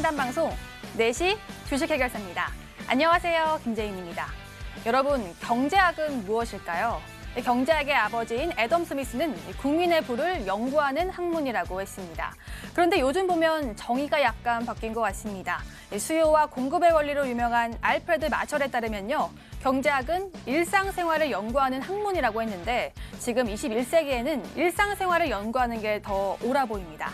상담방송 4시 주식해결사입니다. 안녕하세요. 김재인입니다. 여러분, 경제학은 무엇일까요? 경제학의 아버지인 애덤 스미스는 국민의 부를 연구하는 학문이라고 했습니다. 그런데 요즘 보면 정의가 약간 바뀐 것 같습니다. 수요와 공급의 원리로 유명한 알프레드 마셜에 따르면요. 경제학은 일상생활을 연구하는 학문이라고 했는데 지금 21세기에는 일상생활을 연구하는 게 더 옳아 보입니다.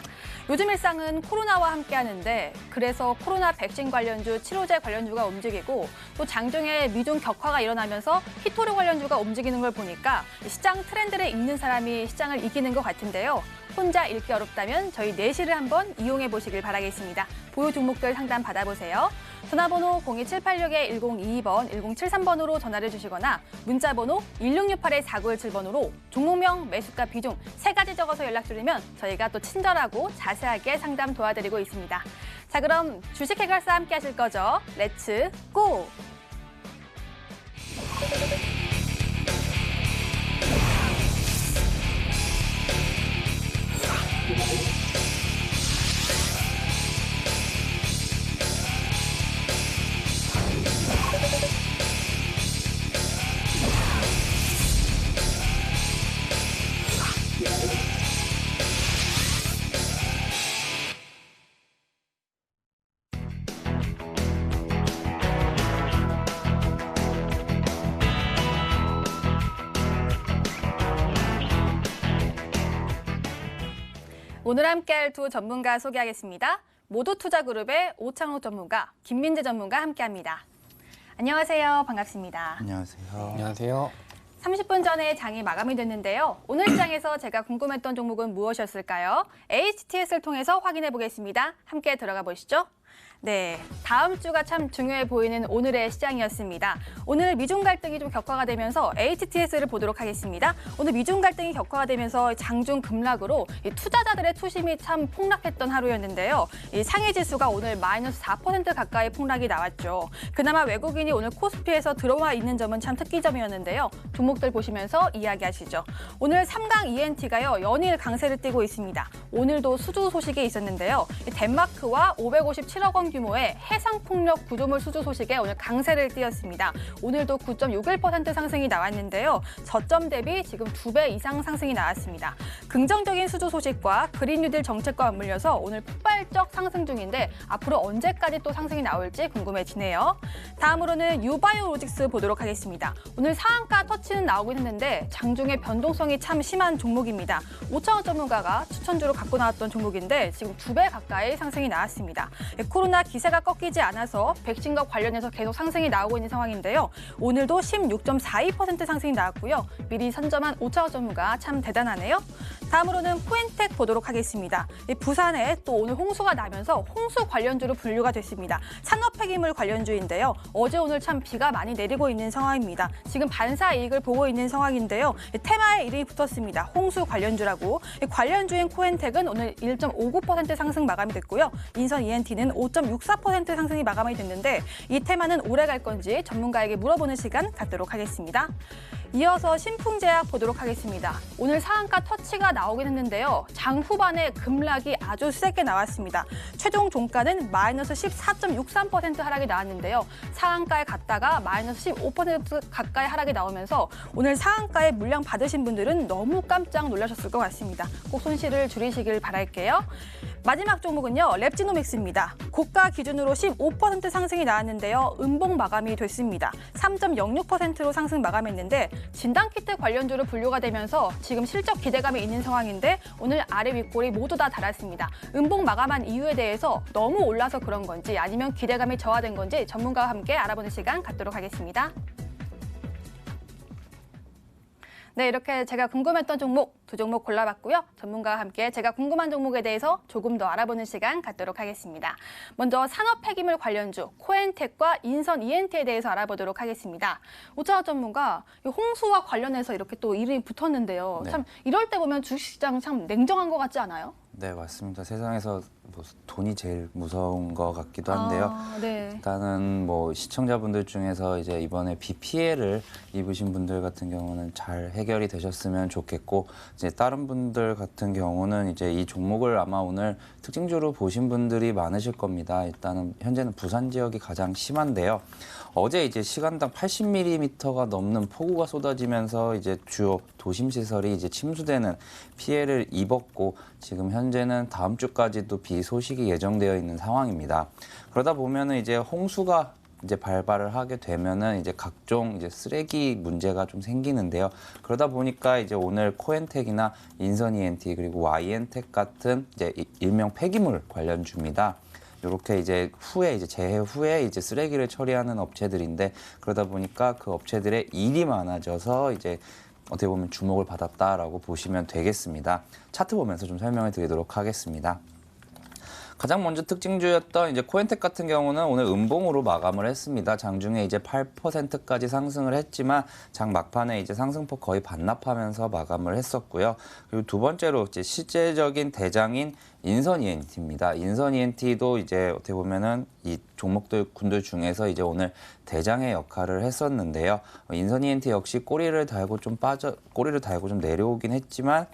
요즘 일상은 코로나와 함께 하는데 그래서 코로나 백신 관련주, 치료제 관련주가 움직이고 또 장중에 미중 격화가 일어나면서 히토류 관련주가 움직이는 걸 보니까 시장 트렌드를 읽는 사람이 시장을 이기는 것 같은데요. 혼자 읽기 어렵다면 저희 4시를 한번 이용해 보시길 바라겠습니다. 보유 종목들 상담 받아보세요. 전화번호 02786-1022번, 1073번으로 전화를 주시거나 문자번호 1668-4917번으로 종목명, 매수가, 비중 3가지 적어서 연락 주시면 저희가 또 친절하고 자세하게 상담 도와드리고 있습니다. 자, 그럼 주식 해결사 함께 하실 거죠? 렛츠 고! 오늘 함께할 두 전문가 소개하겠습니다. 모두투자그룹의 오창록 전문가, 김민재 전문가 함께합니다. 안녕하세요. 반갑습니다. 안녕하세요. 안녕하세요. 30분 전에 장이 마감이 됐는데요. 오늘 시장에서 제가 궁금했던 종목은 무엇이었을까요? HTS를 통해서 확인해 보겠습니다. 함께 들어가 보시죠. 네, 다음 주가 참 중요해 보이는 오늘의 시장이었습니다. 오늘 미중 갈등이 좀 격화가 되면서 HTS를 보도록 하겠습니다. 오늘 미중 갈등이 격화가 되면서 장중 급락으로 투자자들의 투심이 참 폭락했던 하루였는데요. 이 상해 지수가 오늘 마이너스 4% 가까이 폭락이 나왔죠. 그나마 외국인이 오늘 코스피에서 들어와 있는 점은 참 특기점이었는데요. 종목들 보시면서 이야기하시죠. 오늘 3강 ENT가요, 연일 강세를 띠고 있습니다. 오늘도 수주 소식이 있었는데요. 덴마크와 557억 원 규모의 해상폭력 구조물 수주 소식에 오늘 강세를 띄었습니다. 오늘도 9.61% 상승이 나왔는데요. 저점 대비 지금 2배 이상 상승이 나왔습니다. 긍정적인 수주 소식과 그린 뉴딜 정책과 맞물려서 오늘 폭발적 상승 중인데 앞으로 언제까지 또 상승이 나올지 궁금해지네요. 다음으로는 유바이오로직스 보도록 하겠습니다. 오늘 상한가 터치는 나오긴 했는데 장중에 변동성이 참 심한 종목입니다. 오창원 전문가가 추천주로 갖고 나왔던 종목인데 지금 2배 가까이 상승이 나왔습니다. 코로나 기세가 꺾이지 않아서 백신과 관련해서 계속 상승이 나오고 있는 상황인데요. 오늘도 16.42% 상승이 나왔고요. 미리 선점한 오창원 전문가 참 대단하네요. 다음으로는 코엔텍 보도록 하겠습니다. 부산에 또 오늘 홍수가 나면서 홍수 관련주로 분류가 됐습니다. 산업폐기물 관련주인데요. 어제 오늘 참 비가 많이 내리고 있는 상황입니다. 지금 반사 이익을 보고 있는 상황인데요. 테마에 이름이 붙었습니다. 홍수 관련주라고. 관련주인 코엔텍은 오늘 1.59% 상승 마감이 됐고요. 인선 ENT는 5.64% 상승이 마감이 됐는데 이 테마는 오래 갈 건지 전문가에게 물어보는 시간 갖도록 하겠습니다. 이어서 신풍제약 보도록 하겠습니다. 오늘 상한가 터치가 나오긴 했는데요. 장 후반에 급락이 아주 세게 나왔습니다. 최종 종가는 마이너스 14.63% 하락이 나왔는데요. 상한가에 갔다가 마이너스 15% 가까이 하락이 나오면서 오늘 상한가에 물량 받으신 분들은 너무 깜짝 놀라셨을 것 같습니다. 꼭 손실을 줄이시길 바랄게요. 마지막 종목은요, 랩지노믹스입니다. 고가 기준으로 15% 상승이 나왔는데요. 음봉 마감이 됐습니다. 3.06%로 상승 마감했는데 진단키트 관련주로 분류가 되면서 지금 실적 기대감이 있는 상황인데 오늘 아래 윗골이 모두 다 달았습니다. 음봉 마감한 이유에 대해서 너무 올라서 그런 건지 아니면 기대감이 저하된 건지 전문가와 함께 알아보는 시간 갖도록 하겠습니다. 네, 이렇게 제가 궁금했던 종목 두 종목 골라봤고요. 전문가와 함께 제가 궁금한 종목에 대해서 조금 더 알아보는 시간 갖도록 하겠습니다. 먼저 산업폐기물 관련주 코엔텍과 인선 ENT에 대해서 알아보도록 하겠습니다. 오창원 전문가, 홍수와 관련해서 이렇게 또 이름이 붙었는데요. 네. 참 이럴 때 보면 주식시장 참 냉정한 것 같지 않아요? 네, 맞습니다. 세상에서 뭐 돈이 제일 무서운 것 같기도 한데요. 네. 일단은 뭐 시청자분들 중에서 이제 이번에 비 피해를 입으신 분들 같은 경우는 잘 해결이 되셨으면 좋겠고, 이제 다른 분들 같은 경우는 이제 이 종목을 아마 오늘 특징주로 보신 분들이 많으실 겁니다. 일단은 현재는 부산 지역이 가장 심한데요. 어제 이제 시간당 80mm가 넘는 폭우가 쏟아지면서 이제 주요 도심 시설이 이제 침수되는 피해를 입었고, 지금 현재는 다음 주까지도 비 소식이 예정되어 있는 상황입니다. 그러다 보면은 이제 홍수가 이제 발발을 하게 되면은 이제 각종 이제 쓰레기 문제가 좀 생기는데요. 그러다 보니까 이제 오늘 코엔텍이나 인선 ENT 그리고 YN텍 같은 이제 일명 폐기물 관련주입니다. 이렇게 이제 후에 이제 재해 후에 이제 쓰레기를 처리하는 업체들인데, 그러다 보니까 그 업체들의 일이 많아져서 이제 어떻게 보면 주목을 받았다라고 보시면 되겠습니다. 차트 보면서 좀 설명을 드리도록 하겠습니다. 가장 먼저 특징주였던 이제 코엔텍 같은 경우는 오늘 음봉으로 마감을 했습니다. 장중에 이제 8%까지 상승을 했지만 장 막판에 이제 상승폭 거의 반납하면서 마감을 했었고요. 그리고 두 번째로 이제 실제적인 대장인 인선 ENT입니다. 인선 ENT도 이제 어떻게 보면은 이 군들 중에서 이제 오늘 대장의 역할을 했었는데요. 인선 ENT 역시 꼬리를 달고 좀 내려오긴 했지만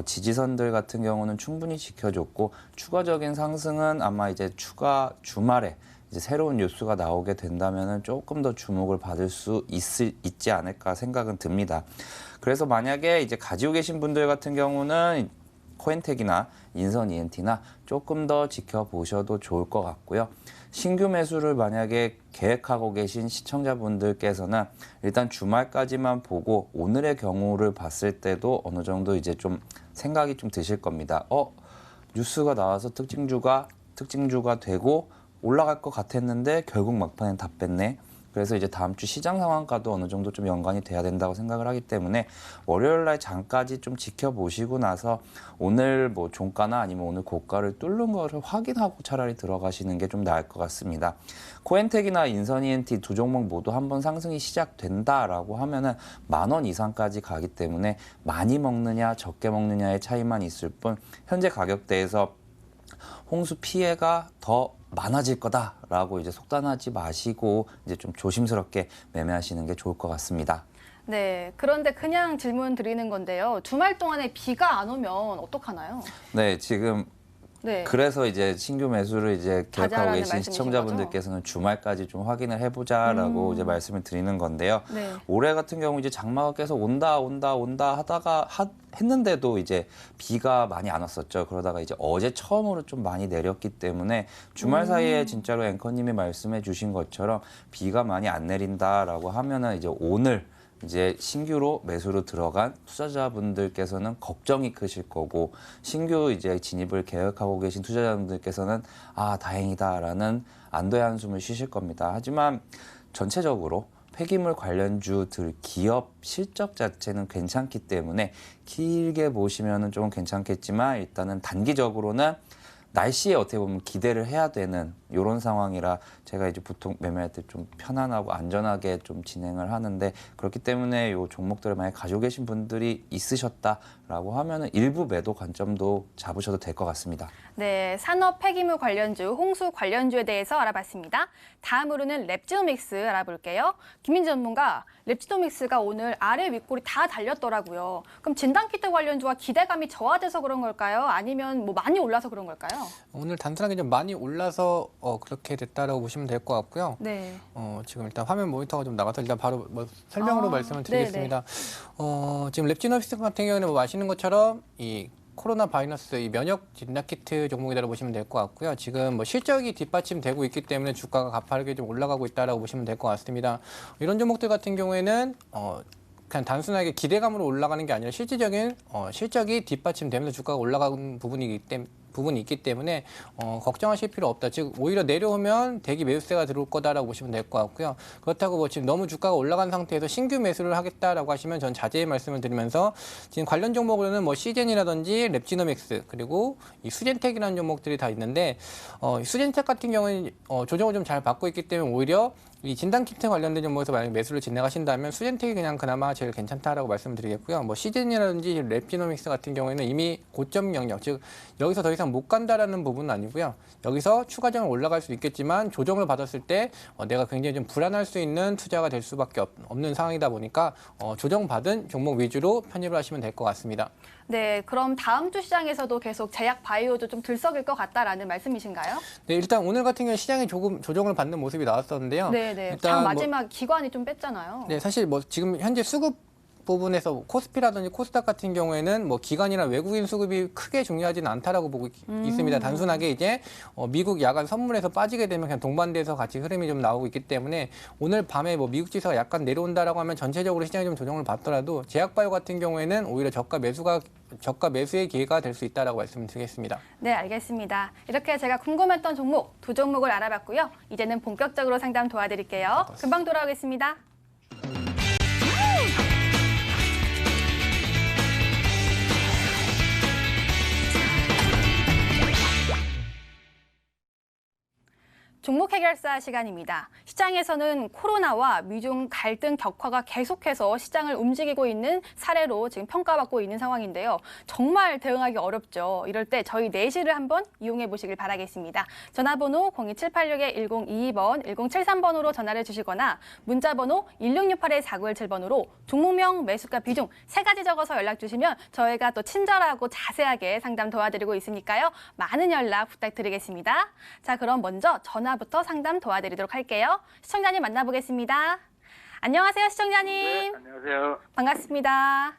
지지선들 같은 경우는 충분히 지켜줬고, 추가적인 상승은 아마 이제 추가 주말에 이제 새로운 뉴스가 나오게 된다면은 조금 더 주목을 받을 수 있지 않을까 생각은 듭니다. 그래서 만약에 이제 가지고 계신 분들 같은 경우는 코엔텍이나 인선 ENT나 조금 더 지켜보셔도 좋을 것 같고요. 신규 매수를 만약에 계획하고 계신 시청자분들께서는 일단 주말까지만 보고 오늘의 경우를 봤을 때도 어느 정도 이제 좀 생각이 좀 드실 겁니다. 뉴스가 나와서 특징주가 되고 올라갈 것 같았는데 결국 막판엔 다 뺐네. 그래서 이제 다음 주 시장 상황과도 어느 정도 좀 연관이 돼야 된다고 생각을 하기 때문에 월요일 날 장까지 좀 지켜보시고 나서 오늘 뭐 종가나 아니면 오늘 고가를 뚫는 거를 확인하고 차라리 들어가시는 게 좀 나을 것 같습니다. 코엔텍이나 인선 ENT 두 종목 모두 한번 상승이 시작된다라고 하면은 10,000원 이상까지 가기 때문에 많이 먹느냐 적게 먹느냐의 차이만 있을 뿐, 현재 가격대에서 홍수 피해가 더 많아질 거다라고 이제 속단하지 마시고 이제 좀 조심스럽게 매매하시는 게 좋을 것 같습니다. 네, 그런데 그냥 질문 드리는 건데요. 주말 동안에 비가 안 오면 어떡하나요? 네, 지금 네. 그래서 이제 신규 매수를 이제 계획하고 자제하라는 계신 말씀이신 시청자분들께서는 주말까지 좀 확인을 해보자라고 이제 말씀을 드리는 건데요. 네. 올해 같은 경우 이제 장마가 계속 온다 하다가 했는데도 이제 비가 많이 안 왔었죠. 그러다가 이제 어제 처음으로 좀 많이 내렸기 때문에 주말 사이에 진짜로 앵커님이 말씀해 주신 것처럼 비가 많이 안 내린다라고 하면은 이제 오늘 이제 신규로 매수로 들어간 투자자분들께서는 걱정이 크실 거고, 신규 이제 진입을 계획하고 계신 투자자분들께서는 다행이다라는 안도의 한숨을 쉬실 겁니다. 하지만 전체적으로 폐기물 관련주들 기업 실적 자체는 괜찮기 때문에 길게 보시면은 좀 괜찮겠지만, 일단은 단기적으로는 날씨에 어떻게 보면 기대를 해야 되는 이런 상황이라 제가 이제 보통 매매할 때 좀 편안하고 안전하게 좀 진행을 하는데, 그렇기 때문에 이 종목들을 만약 가지고 계신 분들이 있으셨다라고 하면은 일부 매도 관점도 잡으셔도 될 것 같습니다. 네, 산업 폐기물 관련주, 홍수 관련주에 대해서 알아봤습니다. 다음으로는 랩지노믹스 알아볼게요. 김민재 전문가, 랩지노믹스가 오늘 아래 윗골이 다 달렸더라고요. 그럼 진단키트 관련주와 기대감이 저하돼서 그런 걸까요? 아니면 뭐 많이 올라서 그런 걸까요? 오늘 단순하게 좀 많이 올라서 그렇게 됐다라고 보시면 될 것 같고요. 네. 지금 일단 화면 모니터가 좀 나가서 일단 바로 설명으로 말씀을 드리겠습니다. 지금 랩지노믹스 같은 경우는 뭐 아시는 것처럼 이 코로나 바이러스 이 면역 진단키트 종목이라고 보시면 될 것 같고요. 지금 뭐 실적이 뒷받침되고 있기 때문에 주가가 가파르게 좀 올라가고 있다라고 보시면 될 것 같습니다. 이런 종목들 같은 경우에는 그냥 단순하게 기대감으로 올라가는 게 아니라 실질적인 실적이 뒷받침되면서 주가가 올라가는 부분이 있기 때문에 걱정하실 필요 없다. 즉 오히려 내려오면 대기 매수세가 들어올 거다라고 보시면 될 것 같고요. 그렇다고 뭐 지금 너무 주가가 올라간 상태에서 신규 매수를 하겠다라고 하시면 전 자제의 말씀을 드리면서, 지금 관련 종목으로는 뭐 시젠이라든지 랩지노믹스 그리고 이 수젠텍이라는 종목들이 다 있는데, 수젠텍 같은 경우는 조정을 좀 잘 받고 있기 때문에 오히려 이 진단키트 관련된 종목에서 만약 매수를 진행하신다면 수젠텍이 그냥 그나마 제일 괜찮다라고 말씀드리겠고요. 뭐 시즌이라든지 랩지노믹스 같은 경우에는 이미 고점 영역, 즉 여기서 더 이상 못 간다라는 부분은 아니고요. 여기서 추가적으로 올라갈 수 있겠지만 조정을 받았을 때 내가 굉장히 좀 불안할 수 있는 투자가 될 수밖에 없는 상황이다 보니까 조정받은 종목 위주로 편입을 하시면 될 것 같습니다. 네, 그럼 다음 주 시장에서도 계속 제약 바이오도 좀 들썩일 것 같다라는 말씀이신가요? 네, 일단 오늘 같은 경우에 시장이 조금 조정을 받는 모습이 나왔었는데요. 네. 일단 장 마지막 기관이 좀 뺐잖아요. 네, 사실 뭐 지금 현재 수급 부분에서 코스피라든지 코스닥 같은 경우에는 뭐 기관이나 외국인 수급이 크게 중요하지는 않다라고 보고 있습니다. 단순하게 이제 미국 야간 선물에서 빠지게 되면 그냥 동반돼서 같이 흐름이 좀 나오고 있기 때문에 오늘 밤에 뭐 미국 지수가 약간 내려온다라고 하면 전체적으로 시장이 좀 조정을 받더라도 제약바이오 같은 경우에는 오히려 저가 매수의 기회가 될 수 있다라고 말씀드리겠습니다. 네, 알겠습니다. 이렇게 제가 궁금했던 종목 두 종목을 알아봤고요. 이제는 본격적으로 상담 도와드릴게요. 금방 돌아오겠습니다. 종목 해결사 시간입니다. 시장에서는 코로나와 미중 갈등 격화가 계속해서 시장을 움직이고 있는 사례로 지금 평가받고 있는 상황인데요. 정말 대응하기 어렵죠. 이럴 때 저희 내실을 한번 이용해 보시길 바라겠습니다. 전화번호 02786-1022번, 1073번으로 전화를 주시거나 문자번호 1668-4917번으로 종목명, 매수가, 비중 세 가지 적어서 연락 주시면 저희가 또 친절하고 자세하게 상담 도와드리고 있으니까요. 많은 연락 부탁드리겠습니다. 자, 그럼 먼저 전화부터 상담 도와드리도록 할게요. 시청자님 만나보겠습니다. 안녕하세요, 시청자님. 네, 안녕하세요. 반갑습니다.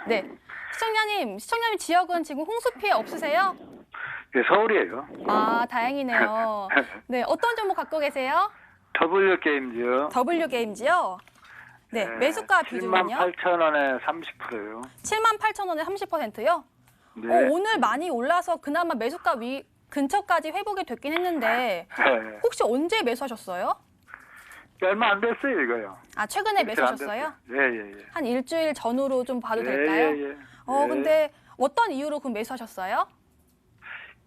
네. 네, 시청자님 지역은 지금 홍수 피해 없으세요? 네, 서울이에요. 아, 다행이네요. 네, 어떤 종목 갖고 계세요? W 게임즈요. W 게임즈요? 네, 매수가 비중은요? 78,000원에 30%요. 78,000원에 30%요? 네. 오늘 많이 올라서 그나마 매수가 근처까지 회복이 됐긴 했는데 네. 혹시 언제 매수하셨어요? 얼마 안 됐어요, 이거요. 아, 최근에 며칠 안 매수하셨어요? 됐어요. 예, 예, 예. 한 일주일 전후로 좀 봐도 예, 될까요? 예, 예. 예. 근데 어떤 이유로 그럼 매수하셨어요?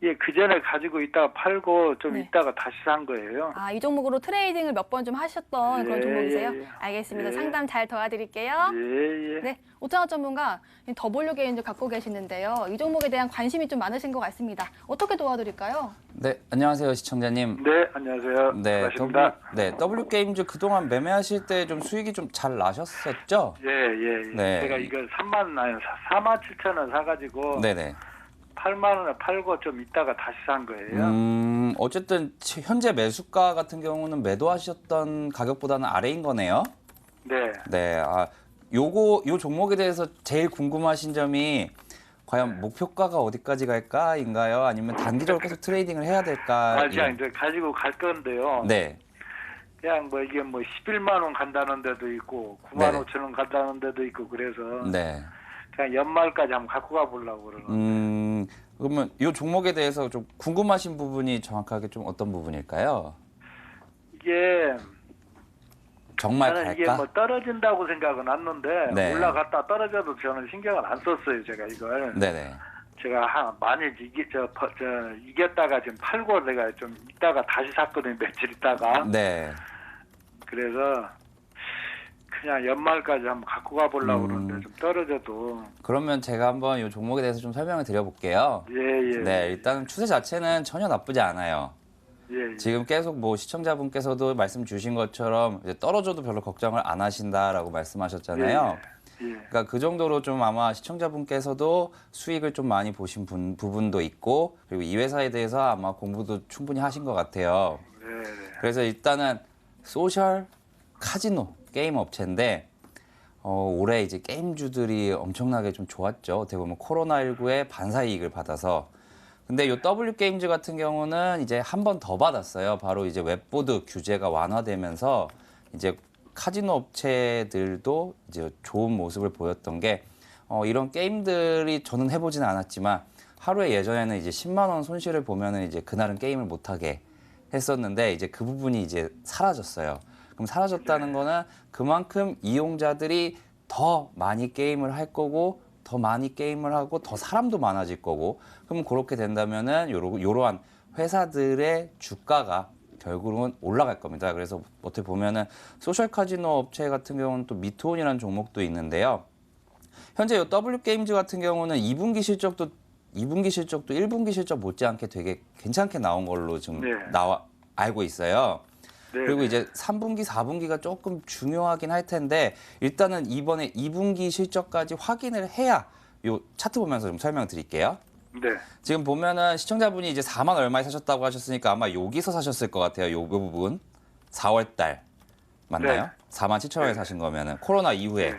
예, 그 전에 가지고 있다가 팔고 좀 네. 있다가 다시 산 거예요. 아, 이 종목으로 트레이딩을 몇 번 좀 하셨던 그런 예, 종목이세요? 예, 예. 알겠습니다. 예. 상담 잘 도와드릴게요. 예, 예. 네, 오창호 전문가 W 게임즈 갖고 계시는데요. 이 종목에 대한 관심이 좀 많으신 것 같습니다. 어떻게 도와드릴까요? 네, 안녕하세요, 시청자님. 네, 안녕하세요. 네, 반갑습니다. W 게임즈 그동안 매매하실 때 좀 수익이 좀 잘 나셨었죠? 예, 예, 예. 네. 제가 이거 47,000원 사가지고 네네. 8만 원에 팔고 좀 있다가 다시 산 거예요. 어쨌든 현재 매수가 같은 경우는 매도하셨던 가격보다는 아래인 거네요. 네. 네, 요 종목에 대해서 제일 궁금하신 점이 과연 목표가가 어디까지 갈까인가요? 아니면 단기적으로 계속 트레이딩을 해야 될까? 그냥 이제 가지고 갈 건데요. 네, 그냥 뭐 이게 뭐 11만 원 간다는 데도 있고 9만 네. 5천 원 간다는 데도 있고 그래서 네. 그냥 연말까지 한번 갖고 가보려고 그러는. 그러면 이 종목에 대해서 좀 궁금하신 부분이 정확하게 좀 어떤 부분일까요? 이게 정말 저는 이게 갈까? 뭐 떨어진다고 생각은 안 했는데 네. 올라갔다 떨어져도 저는 신경을 안 썼어요. 제가 이걸. 네네. 제가 만일 이겼다가 지금 팔고 내가 좀 있다가 다시 샀거든요. 며칠 있다가. 네. 그래서 그냥 연말까지 한번 갖고 가보려고 그러는데 좀 떨어져도. 그러면 제가 한번 이 종목에 대해서 좀 설명을 드려볼게요. 예, 예. 네, 일단 추세 자체는 전혀 나쁘지 않아요. 예, 예. 지금 계속 뭐 시청자분께서도 말씀 주신 것처럼 이제 떨어져도 별로 걱정을 안 하신다라고 말씀하셨잖아요. 예, 예. 그러니까 그 정도로 좀 아마 시청자분께서도 수익을 좀 많이 보신 부분도 있고 그리고 이 회사에 대해서 아마 공부도 충분히 하신 것 같아요. 네, 네. 그래서 일단은 소셜 카지노 게임 업체인데 올해 이제 게임주들이 엄청나게 좀 좋았죠. 어떻게 보면 코로나19의 반사 이익을 받아서. 근데 이 W 게임즈 같은 경우는 이제 한 번 더 받았어요. 바로 이제 웹보드 규제가 완화되면서 이제 카지노 업체들도 이제 좋은 모습을 보였던 게 이런 게임들이 저는 해보지는 않았지만 하루에 예전에는 이제 10만 원 손실을 보면은 이제 그날은 게임을 못 하게 했었는데 이제 그 부분이 이제 사라졌어요. 그럼 사라졌다는 거는 그만큼 이용자들이 더 많이 게임을 할 거고 더 많이 게임을 하고 더 사람도 많아질 거고 그럼 그렇게 된다면은 요러한 회사들의 주가가 결국은 올라갈 겁니다. 그래서 어떻게 보면은 소셜 카지노 업체 같은 경우는 또 미트온이라는 종목도 있는데요. 현재 이 W게임즈 같은 경우는 2분기 실적도 1분기 실적 못지않게 되게 괜찮게 나온 걸로 지금 네. 알고 있어요. 네, 그리고 네. 이제 3분기, 4분기가 조금 중요하긴 할 텐데 일단은 이번에 2분기 실적까지 확인을 해야 요 차트 보면서 좀 설명드릴게요. 네. 지금 보면은 시청자분이 이제 4만 얼마에 사셨다고 하셨으니까 아마 여기서 사셨을 것 같아요. 요 부분 4월 달 맞나요? 네. 4만 7천 원에 사신 거면은 코로나 이후에. 네.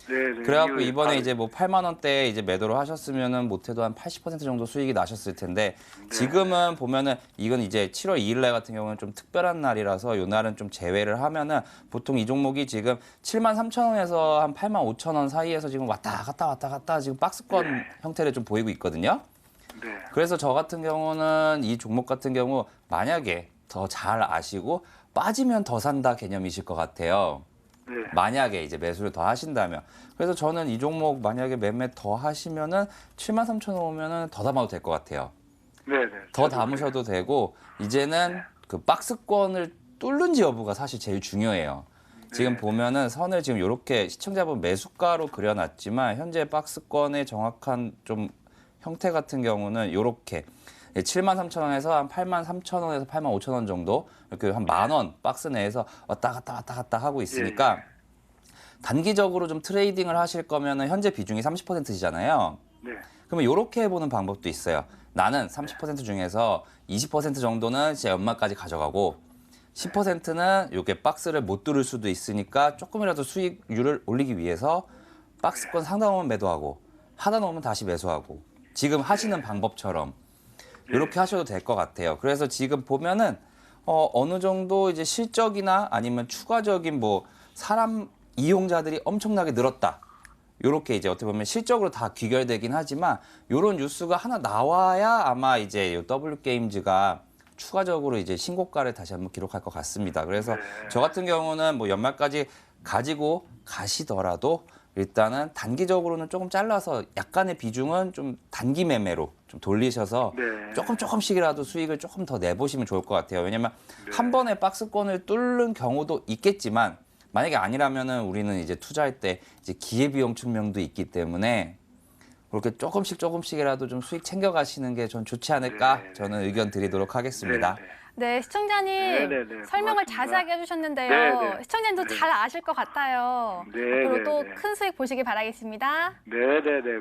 네. 그래갖고 이후에 이번에 바로- 이제 뭐 8만 원대에 이제 매도를 하셨으면은 못해도 한 80% 정도 수익이 나셨을 텐데 지금은 보면은 이건 이제 7월 2일 날 같은 경우는 좀 특별한 날이라서 요 날은 좀 제외를 하면은 보통 이 종목이 지금 7만 3천 원에서 한 8만 5천 원 사이에서 지금 왔다 갔다 지금 박스권 형태를 좀 보이고 있거든요. 네. 그래서 저 같은 경우는 이 종목 같은 경우 만약에 더 잘 아시고 빠지면 더 산다 개념이실 것 같아요. 네. 만약에 이제 매수를 더 하신다면. 그래서 저는 이 종목 만약에 매매 더 하시면은 7만 3천 원 오면은 더 담아도 될 것 같아요. 네. 네. 더 저도 담으셔도 되고 이제는 그 박스권을 뚫는지 여부가 사실 제일 중요해요. 지금 보면은 선을 지금 이렇게 시청자분 매수가로 그려놨지만 현재 박스권의 정확한 좀 형태 같은 경우는 이렇게 7만 3천 원에서 한 8만 3천 원에서 8만 5천 원 정도 이렇게 한 10,000원 박스 내에서 왔다 갔다 하고 있으니까 단기적으로 좀 트레이딩을 하실 거면은 현재 비중이 30%시잖아요. 네. 그러면 이렇게 해보는 방법도 있어요. 나는 30% 중에서 20% 정도는 제 연말까지 가져가고 10%는 이렇게 박스를 못 뚫을 수도 있으니까 조금이라도 수익률을 올리기 위해서 박스권 상단 오면 매도하고 하단 오면 다시 매수하고 지금 하시는 방법처럼 이렇게 하셔도 될 것 같아요. 그래서 지금 보면은 어느 정도 이제 실적이나 아니면 추가적인 뭐 사람 이용자들이 엄청나게 늘었다. 요렇게 이제 어떻게 보면 실적으로 다 귀결되긴 하지만 요런 뉴스가 하나 나와야 아마 이제 요 W게임즈가 추가적으로 이제 신고가를 다시 한번 기록할 것 같습니다. 그래서 저 같은 경우는 뭐 연말까지 가지고 가시더라도 일단은 단기적으로는 조금 잘라서 약간의 비중은 좀 단기 매매로 좀 돌리셔서 네. 조금씩이라도 수익을 조금 더 내보시면 좋을 것 같아요. 왜냐면 한 번에 박스권을 뚫는 경우도 있겠지만 만약에 아니라면은 우리는 이제 투자할 때 이제 기회비용 측면도 있기 때문에 그렇게 조금씩이라도 좀 수익 챙겨가시는 게 전 좋지 않을까 저는 의견 드리도록 하겠습니다. 네, 시청자님 네, 네, 네. 설명을 고맙습니다. 자세하게 해주셨는데요. 네, 네. 시청자님도 네. 잘 아실 것 같아요. 네, 앞으로 네, 또 네. 큰 수익 보시길 바라겠습니다. 네.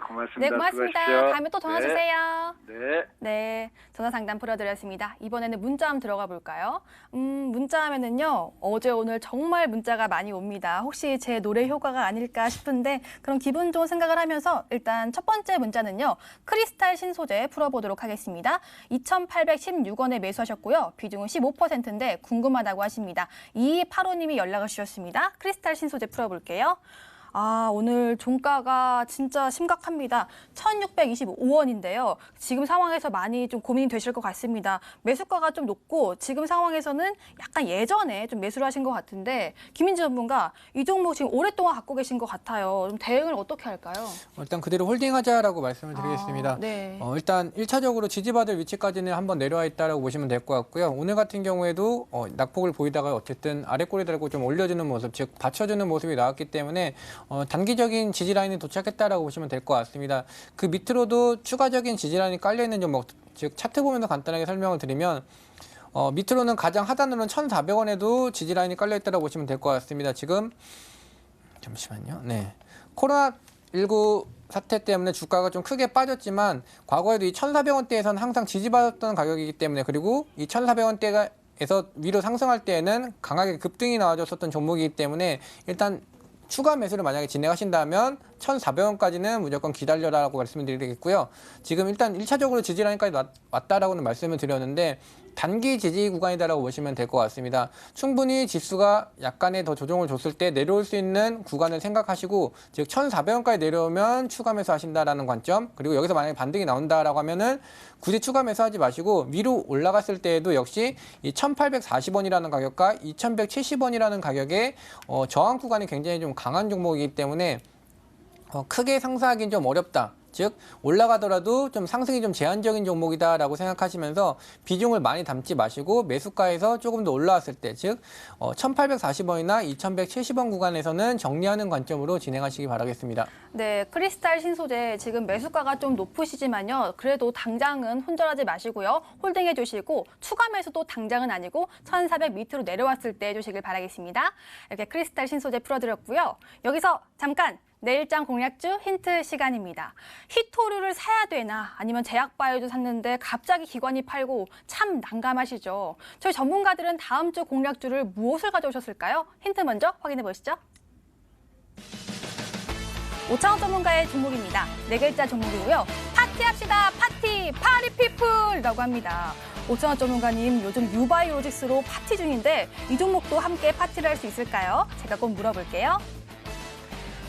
고맙습니다. 네, 고맙습니다. 수고하십시오. 다음에 또 전화 네. 주세요. 네. 네, 전화 상담 풀어드렸습니다. 이번에는 문자 한번 들어가 볼까요? 문자 하면은요, 어제 오늘 정말 문자가 많이 옵니다. 혹시 제 노래 효과가 아닐까 싶은데 그런 기분 좋은 생각을 하면서 일단 첫 번째 문자는요, 크리스탈 신소재 풀어보도록 하겠습니다. 2,816원에 매수하셨고요. 비중은 15%인데 궁금하다고 하십니다. 2285님이 연락을 주셨습니다. 크리스탈 신소재 풀어볼게요. 아, 오늘 종가가 진짜 심각합니다. 1,625원인데요. 지금 상황에서 많이 좀 고민이 되실 것 같습니다. 매수가가 좀 높고 지금 상황에서는 약간 예전에 좀 매수를 하신 것 같은데 김민지 전문가 이 종목 지금 오랫동안 갖고 계신 것 같아요. 좀 대응을 어떻게 할까요? 일단 그대로 홀딩하자라고 말씀을 드리겠습니다. 네. 일단 1차적으로 지지받을 위치까지는 한번 내려와 있다라고 보시면 될 것 같고요. 오늘 같은 경우에도 낙폭을 보이다가 어쨌든 아래 꼬리 달고 좀 올려주는 모습, 즉 받쳐주는 모습이 나왔기 때문에 단기적인 지지라인에 도착했다라고 보시면 될 것 같습니다. 그 밑으로도 추가적인 지지라인이 깔려있는 종목, 즉 차트 보면서 간단하게 설명을 드리면 밑으로는 가장 하단으로는 1,400원에도 지지라인이 깔려있다고 보시면 될 것 같습니다. 지금 잠시만요. 네, 코로나19 사태 때문에 주가가 좀 크게 빠졌지만 과거에도 이 1,400원대에서는 항상 지지받았던 가격이기 때문에 그리고 이 1,400원대에서 위로 상승할 때에는 강하게 급등이 나와줬었던 종목이기 때문에 일단 추가 매수를 만약에 진행하신다면 1,400원까지는 무조건 기다려라라고 말씀을 드리겠고요. 지금 일단 1차적으로 지지라인까지 왔다라고는 말씀을 드렸는데 단기 지지 구간이다라고 보시면 될 것 같습니다. 충분히 지수가 약간의 더 조정을 줬을 때 내려올 수 있는 구간을 생각하시고 즉 1,400원까지 내려오면 추가 매수하신다라는 관점 그리고 여기서 만약에 반등이 나온다라고 하면은 굳이 추가 매수하지 마시고 위로 올라갔을 때에도 역시 이 1,840원이라는 가격과 2,170원이라는 가격의 저항 구간이 굉장히 좀 강한 종목이기 때문에 크게 상승하기는 좀 어렵다. 즉 올라가더라도 좀 상승이 좀 제한적인 종목이다라고 생각하시면서 비중을 많이 담지 마시고 매수가에서 조금 더 올라왔을 때, 즉 1,840원이나 2,170원 구간에서는 정리하는 관점으로 진행하시기 바라겠습니다. 네, 크리스탈 신소재 지금 매수가가 좀 높으시지만요. 그래도 당장은 혼절하지 마시고요. 홀딩해 주시고 추가 매수도 당장은 아니고 1,400 밑으로 내려왔을 때 해주시길 바라겠습니다. 이렇게 크리스탈 신소재 풀어드렸고요. 여기서 잠깐 내일장 공략주 힌트 시간입니다. 히토류를 사야 되나 아니면 제약바이오도 샀는데 갑자기 기관이 팔고 참 난감하시죠. 저희 전문가들은 다음 주 공략주를 무엇을 가져오셨을까요? 힌트 먼저 확인해 보시죠. 오창호 전문가의 종목입니다. 네 글자 종목이고요. 파티합시다. 파티, 파리피플이라고 합니다. 오창호 전문가님 요즘 유바이오로직스로 파티 중인데 이 종목도 함께 파티를 할 수 있을까요? 제가 꼭 물어볼게요.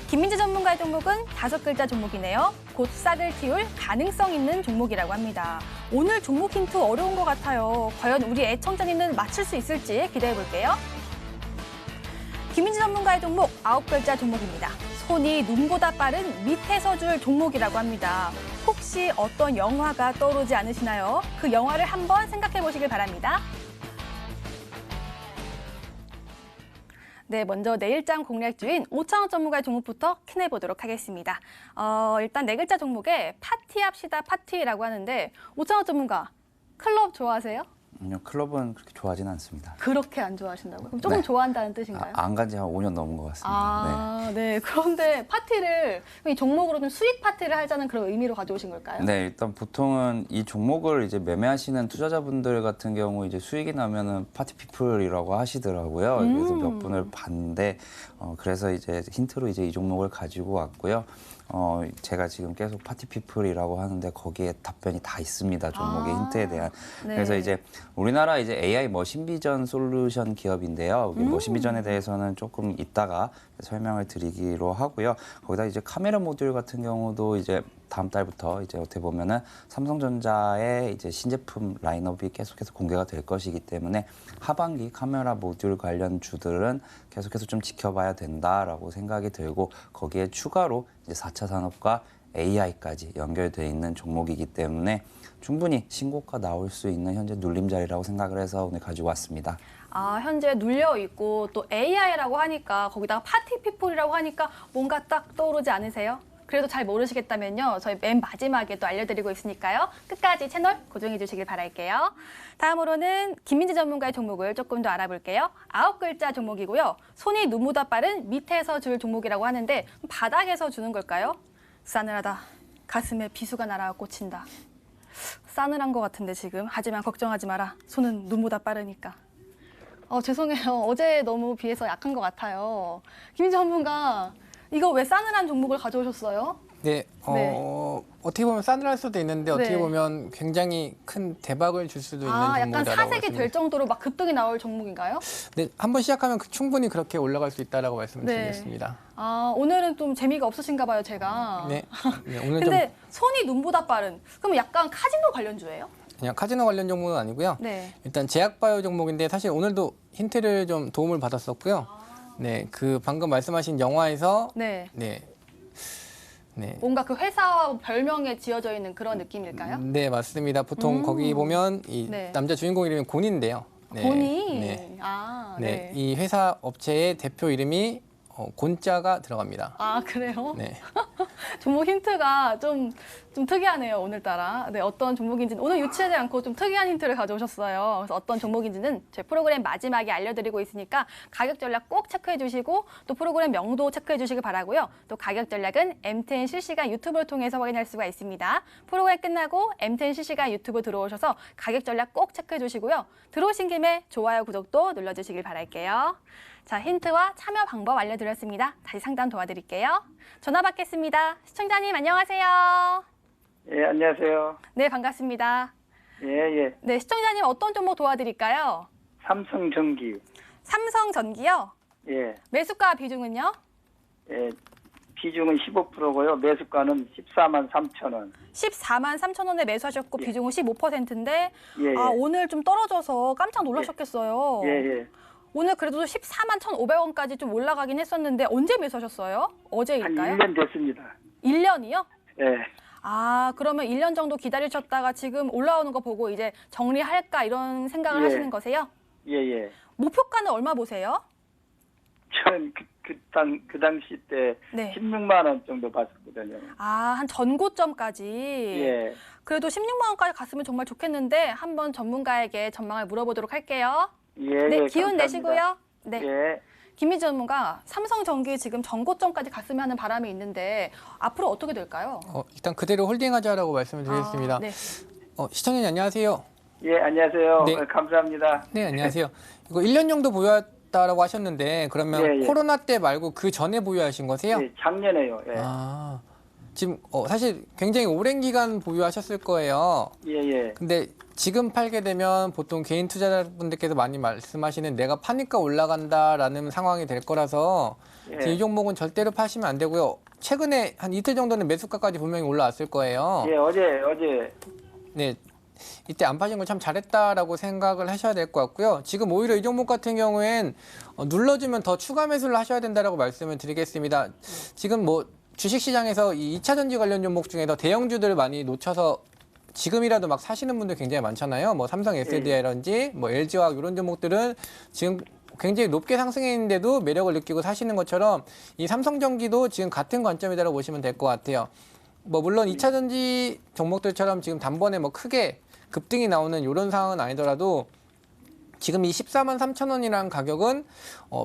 김민재 전문가의 종목은 다섯 글자 종목이네요. 곧 싹을 틔울 가능성 있는 종목이라고 합니다. 오늘 종목 힌트 어려운 것 같아요. 과연 우리 애청자님은 맞출 수 있을지 기대해 볼게요. 김민재 전문가의 종목 아홉 글자 종목입니다. 손이 눈보다 빠른 밑에서 줄 종목이라고 합니다. 혹시 어떤 영화가 떠오르지 않으시나요? 그 영화를 한번 생각해 보시길 바랍니다. 네, 먼저 내일장 공략주인 오창호 전문가의 종목부터 캐내보도록 하겠습니다. 일단 네 글자 종목에 파티합시다 파티라고 하는데 오창호 전문가 클럽 좋아하세요? 아니요, 클럽은 그렇게 좋아하진 않습니다. 그렇게 안 좋아하신다고요? 그럼 조금 네. 좋아한다는 뜻인가요? 안 간 지 한 5년 넘은 것 같습니다. 아, 네. 그런데 파티를 이 종목으로 좀 수익 파티를 하자는 그런 의미로 가져오신 걸까요? 네, 일단 보통은 이 종목을 이제 매매하시는 투자자분들 같은 경우 이제 수익이 나면은 파티피플이라고 하시더라고요. 그래서 몇 분을 봤는데 그래서 이제 힌트로 이제 이 종목을 가지고 왔고요. 제가 지금 계속 파티피플이라고 하는데 거기에 답변이 다 있습니다. 종목의 힌트에 대한. 네. 그래서 이제 우리나라 이제 AI 머신비전 솔루션 기업인데요. 머신비전에 대해서는 조금 이따가 설명을 드리기로 하고요. 거기다 이제 카메라 모듈 같은 경우도 이제 다음 달부터 이제 어떻게 보면은 삼성전자의 이제 신제품 라인업이 계속해서 공개가 될 것이기 때문에 하반기 카메라 모듈 관련 주들은 계속해서 좀 지켜봐야 된다라고 생각이 들고 거기에 추가로 이제 4차 산업과 AI까지 연결되어 있는 종목이기 때문에 충분히 신고가 나올 수 있는 현재 눌림자리라고 생각을 해서 오늘 가지고 왔습니다. 아, 현재 눌려 있고 또 AI라고 하니까 거기다가 파티피플이라고 하니까 뭔가 딱 떠오르지 않으세요? 그래도 잘 모르시겠다면요. 저희 맨 마지막에 또 알려드리고 있으니까요. 끝까지 채널 고정해 주시길 바랄게요. 다음으로는 김민재 전문가의 종목을 조금 더 알아볼게요. 아홉 글자 종목이고요. 손이 눈보다 빠른 밑에서 줄 종목이라고 하는데 바닥에서 주는 걸까요? 싸늘하다. 가슴에 비수가 날아와 꽂힌다. 싸늘한 것 같은데 지금. 하지만 걱정하지 마라. 손은 눈보다 빠르니까. 죄송해요. 어제 너무 비해서 약한 것 같아요. 김민재 전문가, 이거 왜 싸늘한 종목을 가져오셨어요? 네, 어떻게 보면 싸늘할 수도 있는데 어떻게 네. 보면 굉장히 큰 대박을 줄 수도 있는 약간 종목이라고 사색이 될 정도로 막 급등이 나올 종목인가요? 네, 한번 시작하면 충분히 그렇게 올라갈 수 있다라고 말씀을 네. 드리겠습니다. 오늘은 좀 재미가 없으신가 봐요, 제가. 네, 오늘 좀 근데 손이 눈보다 빠른. 그럼 약간 카지노 관련주예요? 그냥 카지노 관련 종목은 아니고요. 네. 일단 제약바이오 종목인데 사실 오늘도 힌트를 좀 도움을 받았었고요. 네, 그 방금 말씀하신 영화에서 네. 네. 뭔가 그 회사와 별명에 지어져 있는 그런 느낌일까요? 네, 맞습니다. 보통 거기 보면 이 네. 남자 주인공 이름이 곤인데요. 네, 본이. 네. 네. 이 회사 업체의 대표 이름이 곤자가 들어갑니다. 아, 그래요? 네. 종목 힌트가 좀 특이하네요, 오늘따라. 네, 어떤 종목인지는 오늘 유치하지 않고 좀 특이한 힌트를 가져오셨어요. 그래서 어떤 종목인지는 제 프로그램 마지막에 알려드리고 있으니까 가격 전략 꼭 체크해 주시고 또 프로그램 명도 체크해 주시기 바라고요. 또 가격 전략은 M10 실시간 유튜브를 통해서 확인할 수가 있습니다. 프로그램 끝나고 M10 실시간 유튜브 들어오셔서 가격 전략 꼭 체크해 주시고요. 들어오신 김에 좋아요, 구독도 눌러주시길 바랄게요. 자, 힌트와 참여 방법 알려드렸습니다. 다시 상담 도와드릴게요. 전화 받겠습니다. 시청자님 안녕하세요. 예, 안녕하세요. 네, 반갑습니다. 예. 네, 시청자님 어떤 종목 도와드릴까요? 삼성전기. 삼성전기요. 예. 매수가 비중은요? 예. 비중은 15%고요. 매수가는 14만 3천 원. 14만 3천 원에 매수하셨고 예. 비중은 15%인데 예. 오늘 좀 떨어져서 깜짝 놀라셨겠어요. 예. 오늘 그래도 14만 1,500원까지 좀 올라가긴 했었는데 언제 매수하셨어요? 한 어제일까요? 1년 됐습니다. 1년이요? 예. 아, 그러면 1년 정도 기다리셨다가 지금 올라오는 거 보고 이제 정리할까 이런 생각을 예. 하시는 거세요? 예. 목표가는 얼마 보세요? 전 그 당시 때 네. 16만 원 정도 받았거든요. 아, 한 전고점까지. 예. 그래도 16만 원까지 갔으면 정말 좋겠는데 한번 전문가에게 전망을 물어보도록 할게요. 예. 네, 예, 기운 감사합니다. 내시고요. 네. 예. 김민지 전문가, 삼성전기 지금 전고점까지 갔으면 하는 바람이 있는데 앞으로 어떻게 될까요? 일단 그대로 홀딩하자라고 말씀을 드리겠습니다. 아, 네. 시청자님 안녕하세요. 예, 안녕하세요. 네. 감사합니다. 네, 안녕하세요. 이거 1년 정도 보유했다라고 하셨는데 그러면 예. 코로나 때 말고 그 전에 보유하신 거세요? 예, 작년에요. 예. 아, 지금 사실 굉장히 오랜 기간 보유하셨을 거예요. 예. 근데 지금 팔게 되면 보통 개인 투자자분들께서 많이 말씀하시는 내가 파니까 올라간다라는 상황이 될 거라서 예. 이 종목은 절대로 파시면 안 되고요. 최근에 한 이틀 정도는 매수가까지 분명히 올라왔을 거예요. 예, 어제. 네. 이때 안 파신 걸 참 잘했다라고 생각을 하셔야 될 것 같고요. 지금 오히려 이 종목 같은 경우엔 눌러주면 더 추가 매수를 하셔야 된다라고 말씀을 드리겠습니다. 지금 뭐 주식시장에서 이 2차 전지 관련 종목 중에서 대형주들을 많이 놓쳐서 지금이라도 막 사시는 분들 굉장히 많잖아요. 뭐 삼성 SDI라든지 뭐 LG화학 이런 종목들은 지금 굉장히 높게 상승해 있는데도 매력을 느끼고 사시는 것처럼 이 삼성전기도 지금 같은 관점이라고 보시면 될 것 같아요. 뭐 물론 2차 전지 종목들처럼 지금 단번에 뭐 크게 급등이 나오는 이런 상황은 아니더라도 지금 이 14만 3천 원이라는 가격은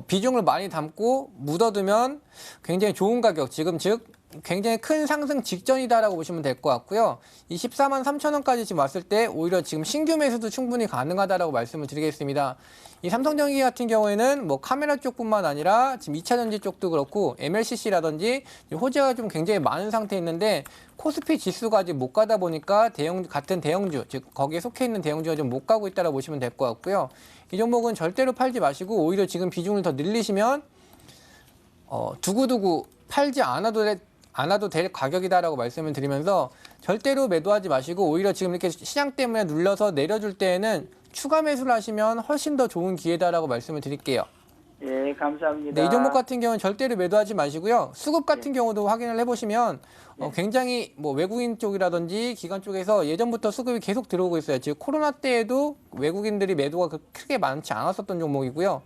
비중을 많이 담고 묻어두면 굉장히 좋은 가격, 지금 즉 굉장히 큰 상승 직전이다라고 보시면 될 것 같고요. 이 14만 3천 원까지 지금 왔을 때 오히려 지금 신규 매수도 충분히 가능하다라고 말씀을 드리겠습니다. 이 삼성전기 같은 경우에는 뭐 카메라 쪽뿐만 아니라 지금 2차 전지 쪽도 그렇고 MLCC라든지 호재가 좀 굉장히 많은 상태에 있는데 코스피 지수가 아직 못 가다 보니까 같은 대형주, 즉 거기에 속해 있는 대형주가 좀 못 가고 있다라고 보시면 될 것 같고요. 이 종목은 절대로 팔지 마시고 오히려 지금 비중을 더 늘리시면 두고두고 팔지 않아도 될 가격이다라고 말씀을 드리면서 절대로 매도하지 마시고 오히려 지금 이렇게 시장 때문에 눌러서 내려줄 때에는 추가 매수를 하시면 훨씬 더 좋은 기회다라고 말씀을 드릴게요. 예, 감사합니다. 네, 이 종목 같은 경우는 절대로 매도하지 마시고요. 수급 같은 경우도 확인을 해보시면 굉장히 뭐 외국인 쪽이라든지 기관 쪽에서 예전부터 수급이 계속 들어오고 있어요. 즉 코로나 때에도 외국인들이 매도가 크게 많지 않았었던 종목이고요.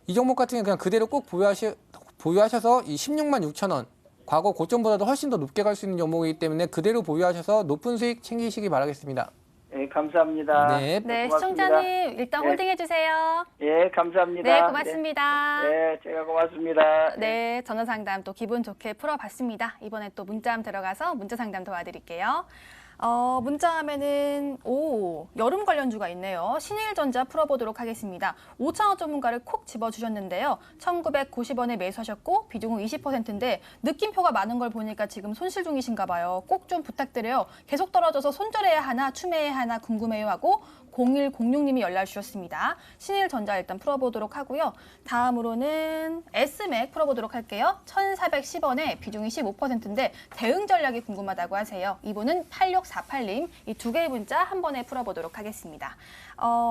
이 종목 같은 경우는 그냥 그대로 꼭 보유하셔서 이 16만 6천 원 과거 고점보다도 훨씬 더 높게 갈 수 있는 종목이기 때문에 그대로 보유하셔서 높은 수익 챙기시기 바라겠습니다. 예, 감사합니다. 네. 네, 고맙습니다. 시청자님 일단 네. 홀딩해 주세요. 예, 감사합니다. 네, 고맙습니다. 네, 제가 고맙습니다. 네, 전화 상담 또 기분 좋게 풀어봤습니다. 이번에 또 문자함 들어가서 문자 상담 도와드릴게요. 문자함에는 여름 관련주가 있네요. 신일전자 풀어보도록 하겠습니다. 5,000원 전문가를 콕 집어주셨는데요. 1,990원에 매수하셨고 비중은 20%인데 느낌표가 많은 걸 보니까 지금 손실 중이신가 봐요. 꼭 좀 부탁드려요. 계속 떨어져서 손절해야 하나 추매해야 하나 궁금해요 하고 0106님이 연락 주셨습니다. 신일전자 일단 풀어보도록 하고요. 다음으로는 S맥 풀어보도록 할게요. 1,410원에 비중이 15%인데 대응 전략이 궁금하다고 하세요. 이분은 8648님. 이 두 개의 문자 한 번에 풀어보도록 하겠습니다.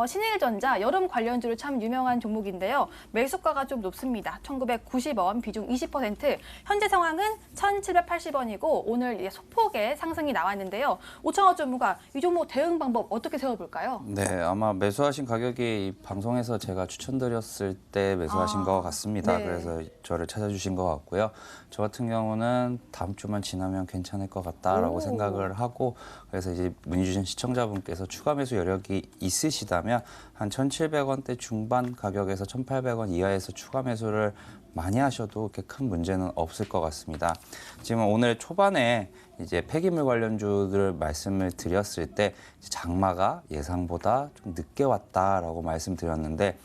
신일전자 여름 관련주로 참 유명한 종목인데요. 매수가가 좀 높습니다. 1,990원 비중 20%. 현재 상황은 1,780원이고 오늘 이제 소폭의 상승이 나왔는데요. 5,000원 전문가 이 종목 대응 방법 어떻게 세워볼까요? 네, 아마 매수하신 가격이 이 방송에서 제가 추천드렸을 때 매수하신 것 같습니다. 네. 그래서 저를 찾아주신 것 같고요. 저 같은 경우는 다음 주만 지나면 괜찮을 것 같다라고 생각을 하고 그래서 이제 문의 주신 시청자분께서 추가 매수 여력이 있으시다면 한 1,700원대 중반 가격에서 1,800원 이하에서 추가 매수를 많이 하셔도 그렇게 큰 문제는 없을 것 같습니다. 지금 오늘 초반에 이제 폐기물 관련주들 말씀을 드렸을 때 장마가 예상보다 좀 늦게 왔다라고 말씀드렸는데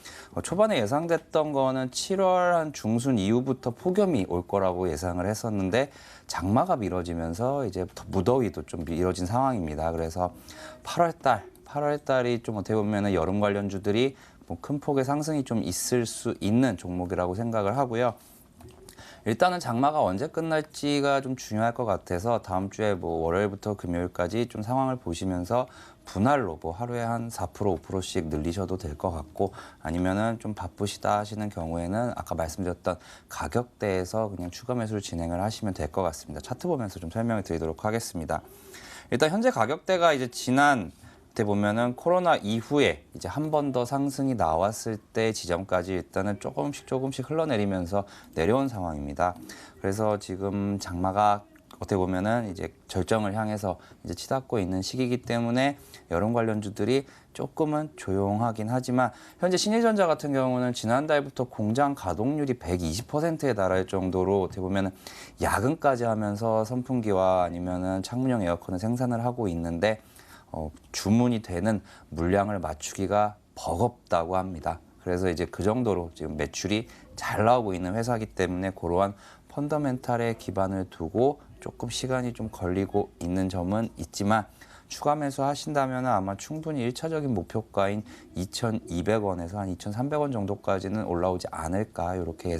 초반에 예상됐던 거는 7월 한 중순 이후부터 폭염이 올 거라고 예상을 했었는데 장마가 미뤄지면서 이제 더 무더위도 좀 미뤄진 상황입니다. 그래서 8월 달이 좀 어떻게 보면은 여름 관련주들이 뭐 큰 폭의 상승이 좀 있을 수 있는 종목이라고 생각을 하고요. 일단은 장마가 언제 끝날지가 좀 중요할 것 같아서 다음 주에 뭐 월요일부터 금요일까지 좀 상황을 보시면서 분할로 뭐 하루에 한 4%, 5%씩 늘리셔도 될 것 같고 아니면은 좀 바쁘시다 하시는 경우에는 아까 말씀드렸던 가격대에서 그냥 추가 매수를 진행을 하시면 될 것 같습니다. 차트 보면서 좀 설명을 드리도록 하겠습니다. 일단 현재 가격대가 이제 지난 때 보면은 코로나 이후에 이제 한 번 더 상승이 나왔을 때 지점까지 일단은 조금씩 흘러내리면서 내려온 상황입니다. 그래서 지금 장마가 어떻게 보면은 이제 절정을 향해서 이제 치닫고 있는 시기이기 때문에 여론 관련주들이 조금은 조용하긴 하지만 현재 신일전자 같은 경우는 지난달부터 공장 가동률이 120%에 달할 정도로 어떻게 보면은 야근까지 하면서 선풍기와 아니면은 창문형 에어컨을 생산을 하고 있는데 주문이 되는 물량을 맞추기가 버겁다고 합니다. 그래서 이제 그 정도로 지금 매출이 잘 나오고 있는 회사이기 때문에 그러한 펀더멘탈에 기반을 두고 조금 시간이 좀 걸리고 있는 점은 있지만 추가 매수 하신다면 아마 충분히 1차적인 목표가인 2,200원에서 한 2,300원 정도까지는 올라오지 않을까 이렇게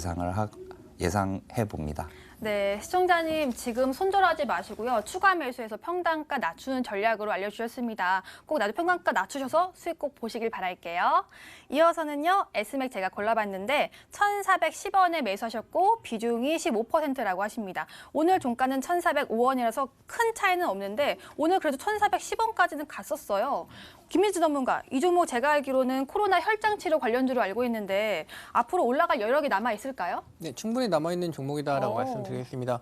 예상해 봅니다. 네, 시청자님 지금 손절하지 마시고요. 추가 매수해서 평단가 낮추는 전략으로 알려주셨습니다. 꼭 나도 평단가 낮추셔서 수익 꼭 보시길 바랄게요. 이어서는요, S맥 제가 골라봤는데 1,410원에 매수하셨고 비중이 15%라고 하십니다. 오늘 종가는 1,405원이라서 큰 차이는 없는데 오늘 그래도 1,410원까지는 갔었어요. 김민지 전문가, 이 종목 제가 알기로는 코로나 혈장 치료 관련주로 알고 있는데 앞으로 올라갈 여력이 남아 있을까요? 네, 충분히 남아있는 종목이다라고 말씀드리겠습니다.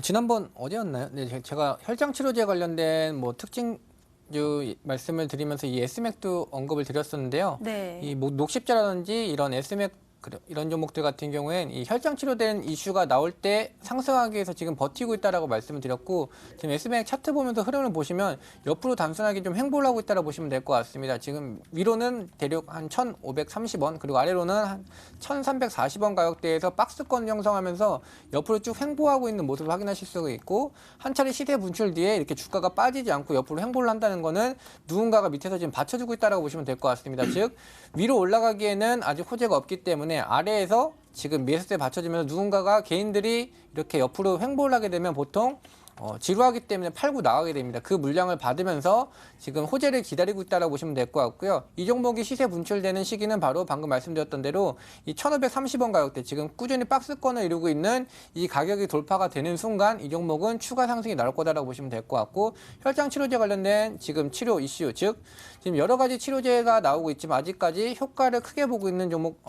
지난번 어디였나요? 네, 제가 혈장 치료제 관련된 뭐 특징주 말씀을 드리면서 이 S맥도 언급을 드렸었는데요. 네. 이 뭐 녹십자라든지 이런 S맥 이런 종목들 같은 경우엔 이 혈장 치료된 이슈가 나올 때 상승하기 위해서 지금 버티고 있다라고 말씀을 드렸고 지금 S맥 차트 보면서 흐름을 보시면 옆으로 단순하게 좀 횡보를 하고 있다라고 보시면 될 것 같습니다. 지금 위로는 대략 한 1,530원 그리고 아래로는 한 1,340원 가격대에서 박스권 형성하면서 옆으로 쭉 횡보하고 있는 모습을 확인하실 수가 있고 한 차례 시세 분출 뒤에 이렇게 주가가 빠지지 않고 옆으로 횡보를 한다는 거는 누군가가 밑에서 지금 받쳐주고 있다라고 보시면 될 것 같습니다. 즉 위로 올라가기에는 아직 호재가 없기 때문에 아래에서 지금 매수세에 받쳐주면서 누군가가 개인들이 이렇게 옆으로 횡보를 하게 되면 보통 지루하기 때문에 팔고 나가게 됩니다. 그 물량을 받으면서 지금 호재를 기다리고 있다고 보시면 될 것 같고요. 이 종목이 시세 분출되는 시기는 바로 방금 말씀드렸던 대로 이 1,530원 가격대 지금 꾸준히 박스권을 이루고 있는 이 가격이 돌파가 되는 순간 이 종목은 추가 상승이 나올 거다라고 보시면 될 것 같고 혈장 치료제 관련된 지금 치료 이슈 즉 지금 여러 가지 치료제가 나오고 있지만 아직까지 효과를 크게 보고 있는 종목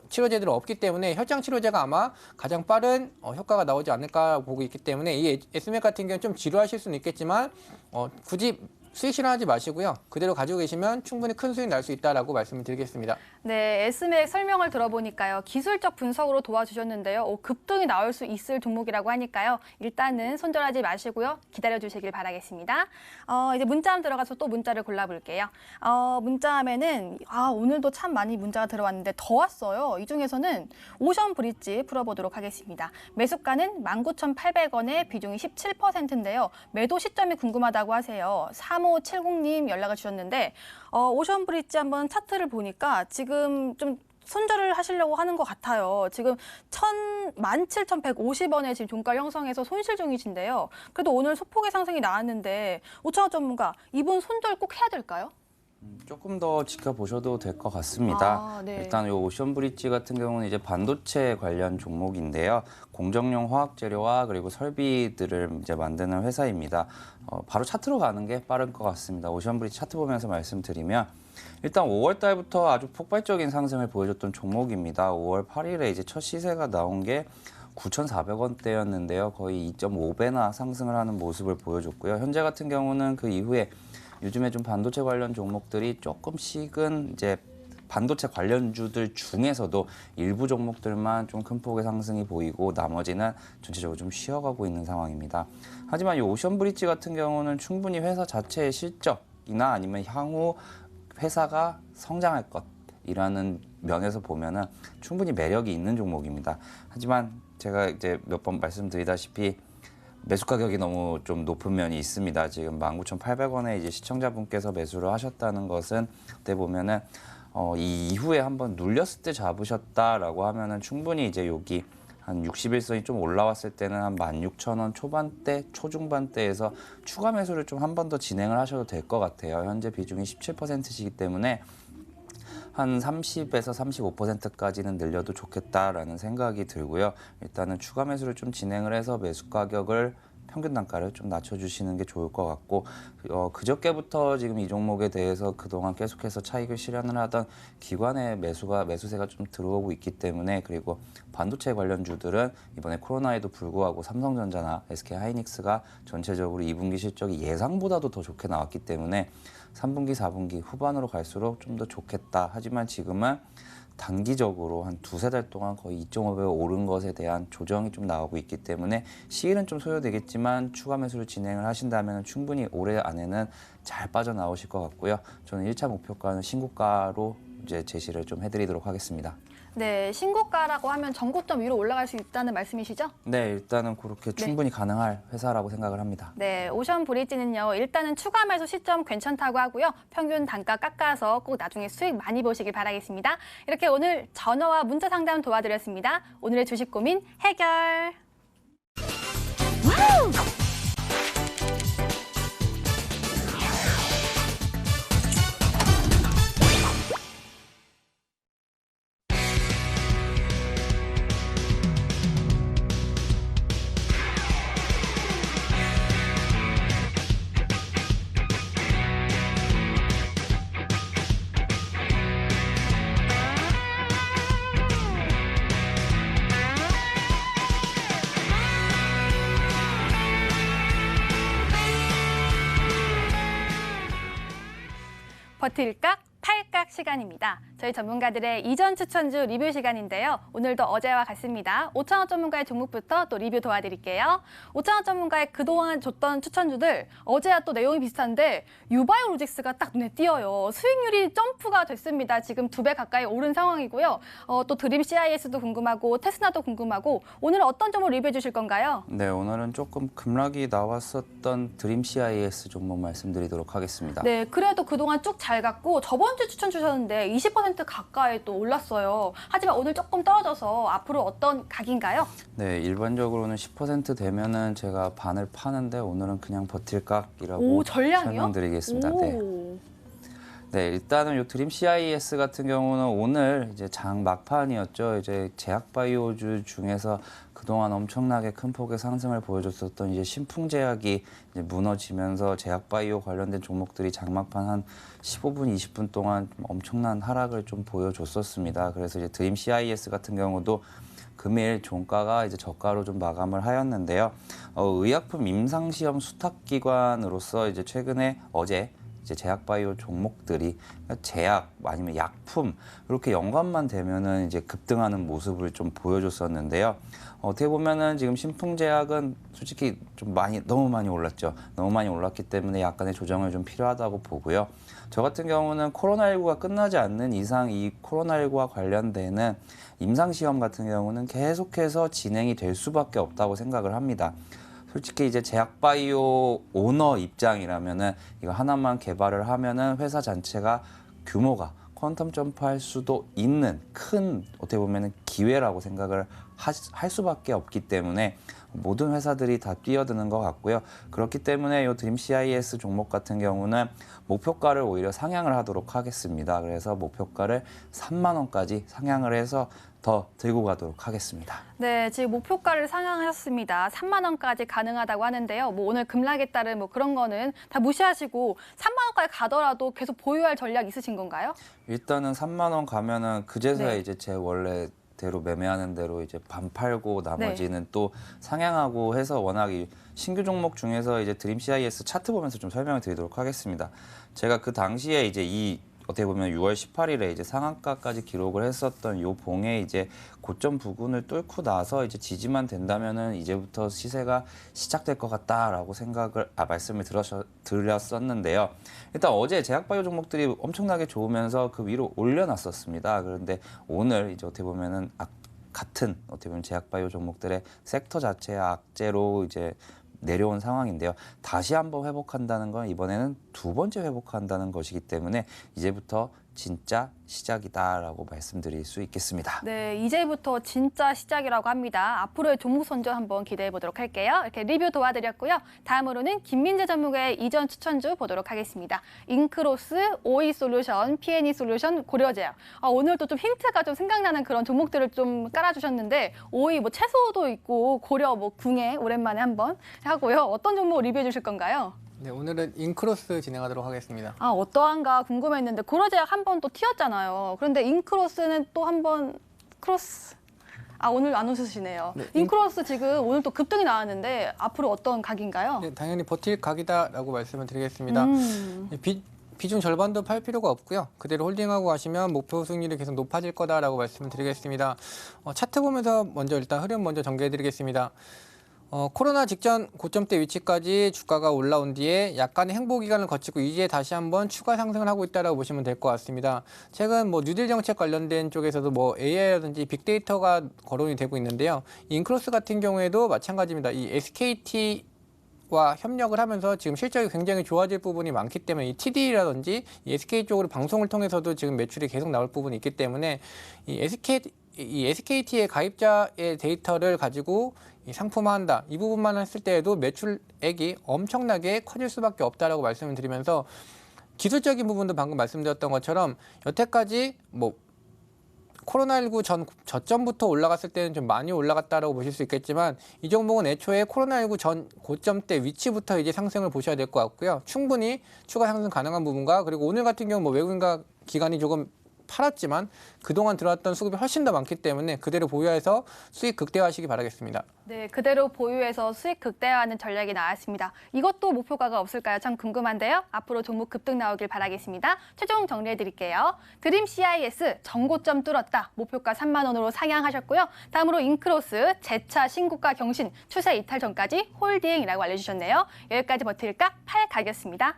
치료제들은 없기 때문에 혈장 치료제가 아마 가장 빠른 효과가 나오지 않을까 보고 있기 때문에 이 S맥 같은 경우는 좀 지루하실 수는 있겠지만 굳이 수익 실현하지 마시고요. 그대로 가지고 계시면 충분히 큰 수익 날 수 있다라고 말씀을 드리겠습니다. 네, S맥 설명을 들어보니까요. 기술적 분석으로 도와주셨는데요. 급등이 나올 수 있을 종목이라고 하니까요. 일단은 손절하지 마시고요. 기다려주시길 바라겠습니다. 이제 문자함 들어가서 또 문자를 골라볼게요. 문자함에는 오늘도 참 많이 문자가 들어왔는데 더 왔어요. 이 중에서는 오션 브릿지 풀어보도록 하겠습니다. 매수가는 19,800원에 비중이 17%인데요. 매도 시점이 궁금하다고 하세요. 3570님 연락을 주셨는데 오션 브릿지 한번 차트를 보니까 지금 좀 손절을 하시려고 하는 것 같아요. 지금 17,150원에 지금 종가 형성해서 손실 중이신데요. 그래도 오늘 소폭의 상승이 나왔는데 오창호 전문가, 이분 손절 꼭 해야 될까요? 조금 더 지켜보셔도 될 것 같습니다. 네. 일단 이 오션 브릿지 같은 경우는 이제 반도체 관련 종목인데요. 공정용 화학 재료와 그리고 설비들을 이제 만드는 회사입니다. 바로 차트로 가는 게 빠른 것 같습니다. 오션 브릿지 차트 보면서 말씀드리면 일단 5월 달부터 아주 폭발적인 상승을 보여줬던 종목입니다. 5월 8일에 이제 첫 시세가 나온 게 9,400원대였는데요. 거의 2.5배나 상승을 하는 모습을 보여줬고요. 현재 같은 경우는 그 이후에 요즘에 좀 반도체 관련 종목들이 조금씩은 이제 반도체 관련주들 중에서도 일부 종목들만 좀 큰 폭의 상승이 보이고 나머지는 전체적으로 좀 쉬어가고 있는 상황입니다. 하지만 이 오션 브릿지 같은 경우는 충분히 회사 자체의 실적이나 아니면 향후 회사가 성장할 것이라는 면에서 보면은 충분히 매력이 있는 종목입니다. 하지만 제가 이제 몇 번 말씀드리다시피 매수 가격이 너무 좀 높은 면이 있습니다. 지금 19,800원에 이제 시청자분께서 매수를 하셨다는 것은 그때 보면은 이 이후에 한번 눌렸을 때 잡으셨다라고 하면은 충분히 이제 여기 한 60일선이 좀 올라왔을 때는 한 16,000원 초반대, 초중반대에서 추가 매수를 좀 한 번 더 진행을 하셔도 될 것 같아요. 현재 비중이 17%시기 때문에 한 30에서 35%까지는 늘려도 좋겠다라는 생각이 들고요. 일단은 추가 매수를 좀 진행을 해서 매수 가격을 평균 단가를 좀 낮춰주시는 게 좋을 것 같고 그저께부터 지금 이 종목에 대해서 그동안 계속해서 차익을 실현을 하던 기관의 매수세가 좀 들어오고 있기 때문에 그리고 반도체 관련주들은 이번에 코로나에도 불구하고 삼성전자나 SK하이닉스가 전체적으로 2분기 실적이 예상보다도 더 좋게 나왔기 때문에 3분기, 4분기 후반으로 갈수록 좀 더 좋겠다. 하지만 지금은 단기적으로 한 두세 달 동안 거의 2.5배 오른 것에 대한 조정이 좀 나오고 있기 때문에 시일은 좀 소요되겠지만 추가 매수를 진행을 하신다면 충분히 올해 안에는 잘 빠져나오실 것 같고요. 저는 1차 목표가는 신고가로 이제 제시를 좀 해드리도록 하겠습니다. 네, 신고가라고 하면 전고점 위로 올라갈 수 있다는 말씀이시죠? 네, 일단은 그렇게 충분히 가능할 회사라고 생각을 합니다. 네, 오션 브리지는요. 일단은 추가 매수 시점 괜찮다고 하고요. 평균 단가 깎아서 꼭 나중에 수익 많이 보시길 바라겠습니다. 이렇게 오늘 전화와 문자 상담 도와드렸습니다. 오늘의 주식 고민 해결. 버틸까? 팔각 시간입니다. 저희 전문가들의 이전 추천주 리뷰 시간인데요. 오늘도 어제와 같습니다. 5,000원 전문가의 종목부터 또 리뷰 도와드릴게요. 5,000원 전문가의 그동안 줬던 추천주들 어제와 또 내용이 비슷한데 유바이오로직스가 딱 눈에 띄어요. 수익률이 점프가 됐습니다. 지금 2배 가까이 오른 상황이고요. 또 드림 CIS도 궁금하고 테스나도 궁금하고 오늘 어떤 종목 리뷰해 주실 건가요? 네, 오늘은 조금 급락이 나왔었던 드림 CIS 종목 말씀드리도록 하겠습니다. 네, 그래도 그동안 쭉 잘 갔고 저번 주 추천 주셨는데 20% 가까이 또 올랐어요. 하지만 오늘 조금 떨어져서 앞으로 어떤 각인가요? 네, 일반적으로는 10% 되면은 제가 반을 파는데 오늘은 그냥 버틸 각이라고 오, 전량이요? 설명드리겠습니다. 오. 네. 네, 일단은 요 드림 CIS 같은 경우는 오늘 이제 장 막판이었죠. 이제 제약바이오주 중에서 그동안 엄청나게 큰 폭의 상승을 보여줬었던 이제 신풍제약이 이제 무너지면서 제약바이오 관련된 종목들이 장 막판 한 15분, 20분 동안 좀 엄청난 하락을 좀 보여줬었습니다. 그래서 이제 드림 CIS 같은 경우도 금일 종가가 이제 저가로 좀 마감을 하였는데요. 의약품 임상시험 수탁기관으로서 이제 최근에 어제 이제 제약바이오 종목들이 제약 아니면 약품 이렇게 연관만 되면은 이제 급등하는 모습을 좀 보여줬었는데요. 어떻게 보면은 지금 신풍제약은 솔직히 좀 너무 많이 올랐죠. 너무 많이 올랐기 때문에 약간의 조정을 좀 필요하다고 보고요. 저 같은 경우는 코로나19가 끝나지 않는 이상 이 코로나19와 관련되는 임상시험 같은 경우는 계속해서 진행이 될 수밖에 없다고 생각을 합니다. 솔직히 이제 제약바이오 오너 입장이라면은 이거 하나만 개발을 하면은 회사 자체가 규모가 퀀텀 점프할 수도 있는 큰 어떻게 보면은 기회라고 생각을 할 수밖에 없기 때문에 모든 회사들이 다 뛰어드는 것 같고요. 그렇기 때문에 이 드림 CIS 종목 같은 경우는 목표가를 오히려 상향을 하도록 하겠습니다. 그래서 목표가를 3만 원까지 상향을 해서 더 들고 가도록 하겠습니다. 네, 지금 목표가를 상향하셨습니다. 3만 원까지 가능하다고 하는데요. 뭐 오늘 급락에 따른 뭐 그런 거는 다 무시하시고 3만 원까지 가더라도 계속 보유할 전략 있으신 건가요? 일단은 3만 원 가면은 그제서야 네. 이제 제 원래대로 매매하는 대로 이제 반 팔고 나머지는 또 상향하고 해서 워낙 이 신규 종목 중에서 이제 드림 CIS 차트 보면서 좀 설명을 드리도록 하겠습니다. 제가 그 당시에 이제 이 어떻게 보면 6월 18일에 이제 상한가까지 기록을 했었던 요 봉의 이제 고점 부근을 뚫고 나서 이제 지지만 된다면은 이제부터 시세가 시작될 것 같다라고 말씀을 드렸었는데요. 일단 어제 제약바이오 종목들이 엄청나게 좋으면서 그 위로 올려놨었습니다. 그런데 오늘 이제 어떻게 보면은 같은 어떻게 보면 제약바이오 종목들의 섹터 자체의 악재로 이제 내려온 상황인데요. 다시 한번 회복한다는 건 이번에는 두 번째 회복한다는 것이기 때문에 이제부터 진짜 시작이다라고 말씀드릴 수 있겠습니다. 네, 이제부터 진짜 시작이라고 합니다. 앞으로의 종목 선정 한번 기대해 보도록 할게요. 이렇게 리뷰 도와드렸고요. 다음으로는 김민재 전문가의 이전 추천주 보도록 하겠습니다. 인크로스, OE솔루션, P&E솔루션, 고려제약. 오늘 또 좀 힌트가 좀 생각나는 그런 종목들을 좀 깔아주셨는데 OE 뭐 채소도 있고 고려 뭐 궁예 오랜만에 한번 하고요. 어떤 종목 리뷰해 주실 건가요? 네, 오늘은 인크로스 진행하도록 하겠습니다. 어떠한가 궁금했는데 고려제약 한 번 또 튀었잖아요. 그런데 인크로스는 또 한 번 크로스. 오늘 안 웃으시네요. 네, 인크로스 지금 오늘 또 급등이 나왔는데 앞으로 어떤 각인가요? 네, 당연히 버틸 각이다라고 말씀을 드리겠습니다. 비중 절반도 팔 필요가 없고요. 그대로 홀딩하고 가시면 목표 수익률이 계속 높아질 거다라고 말씀을 드리겠습니다. 차트 보면서 먼저 일단 흐름 먼저 전개해드리겠습니다. 코로나 직전 고점대 위치까지 주가가 올라온 뒤에 약간의 행보 기간을 거치고 이제 다시 한번 추가 상승을 하고 있다라고 보시면 될 것 같습니다. 최근 뉴딜 정책 관련된 쪽에서도 AI라든지 빅데이터가 거론이 되고 있는데요. 인크로스 같은 경우에도 마찬가지입니다. 이 SKT와 협력을 하면서 지금 실적이 굉장히 좋아질 부분이 많기 때문에 이 TD라든지 이 SK 쪽으로 방송을 통해서도 지금 매출이 계속 나올 부분이 있기 때문에 이 SKT의 가입자의 데이터를 가지고 상품화한다. 이 부분만 했을 때에도 매출액이 엄청나게 커질 수밖에 없다라고 말씀을 드리면서 기술적인 부분도 방금 말씀드렸던 것처럼 여태까지 코로나19 전 저점부터 올라갔을 때는 좀 많이 올라갔다라고 보실 수 있겠지만 이 종목은 애초에 코로나19 전 고점대 위치부터 이제 상승을 보셔야 될 것 같고요. 충분히 추가 상승 가능한 부분과 그리고 오늘 같은 경우 외국인가 기관이 조금 팔았지만 그동안 들어왔던 수급이 훨씬 더 많기 때문에 그대로 보유해서 수익 극대화하시기 바라겠습니다. 네, 그대로 보유해서 수익 극대화하는 전략이 나왔습니다. 이것도 목표가가 없을까요? 참 궁금한데요. 앞으로 종목 급등 나오길 바라겠습니다. 최종 정리해드릴게요. 드림 CIS 전고점 뚫었다. 목표가 3만 원으로 상향하셨고요. 다음으로 인크로스 재차 신고가 경신 추세 이탈 전까지 홀딩이라고 알려주셨네요. 여기까지 버틸까? 8각이었습니다.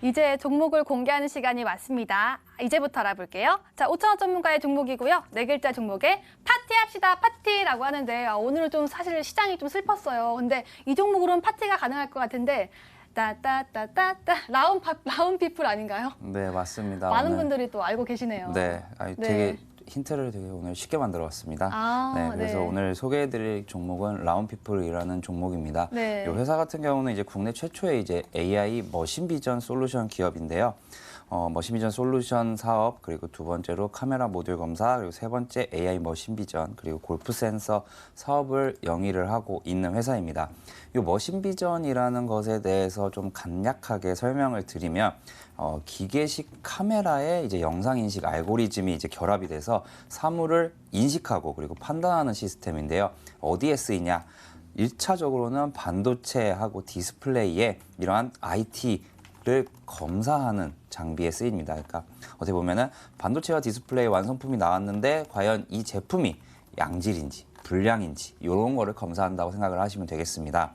이제 종목을 공개하는 시간이 왔습니다. 이제부터 알아볼게요. 자, 5,000원 전문가의 종목이고요. 네 글자 종목에 파티합시다, 파티라고 하는데 오늘은 좀 사실 시장이 좀 슬펐어요. 근데 이 종목으로는 파티가 가능할 것 같은데 따따따따따 라운피플 아닌가요? 네, 맞습니다. 많은 오늘, 분들이 또 알고 계시네요. 네, 되게 힌트를 되게 오늘 쉽게 만들어 왔습니다. 네, 그래서 오늘 소개해드릴 종목은 라운피플이라는 종목입니다. 네. 이 회사 같은 경우는 이제 국내 최초의 이제 AI 머신비전 솔루션 기업인데요. 머신비전 솔루션 사업, 그리고 두 번째로 카메라 모듈 검사, 그리고 세 번째 AI 머신비전, 그리고 골프 센서 사업을 영위를 하고 있는 회사입니다. 이 머신비전이라는 것에 대해서 좀 간략하게 설명을 드리면 기계식 카메라에 이제 영상 인식 알고리즘이 이제 결합이 돼서 사물을 인식하고 그리고 판단하는 시스템인데요. 어디에 쓰이냐? 1차적으로는 반도체하고 디스플레이에 이러한 IT를 검사하는 장비에 쓰입니다. 그러니까 어떻게 보면은 반도체와 디스플레이 완성품이 나왔는데 과연 이 제품이 양질인지 불량인지 이런 거를 검사한다고 생각을 하시면 되겠습니다.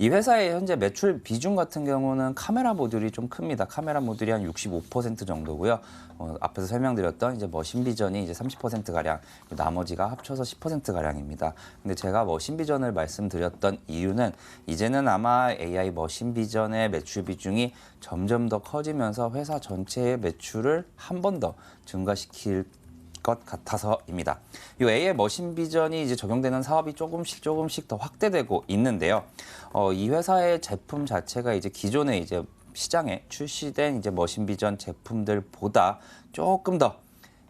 이 회사의 현재 매출 비중 같은 경우는 카메라 모듈이 좀 큽니다. 카메라 모듈이 한 65% 정도고요. 앞에서 설명드렸던 이제 머신비전이 이제 30% 가량, 나머지가 합쳐서 10% 가량입니다. 근데 제가 머신비전을 말씀드렸던 이유는 이제는 아마 AI 머신비전의 매출 비중이 점점 더 커지면서 회사 전체의 매출을 한 번 더 증가시킬 것 같아서입니다. 이 AI 머신비전이 이제 적용되는 사업이 조금씩 더 확대되고 있는데요. 이 회사의 제품 자체가 이제 기존에 이제 시장에 출시된 이제 머신비전 제품들보다 조금 더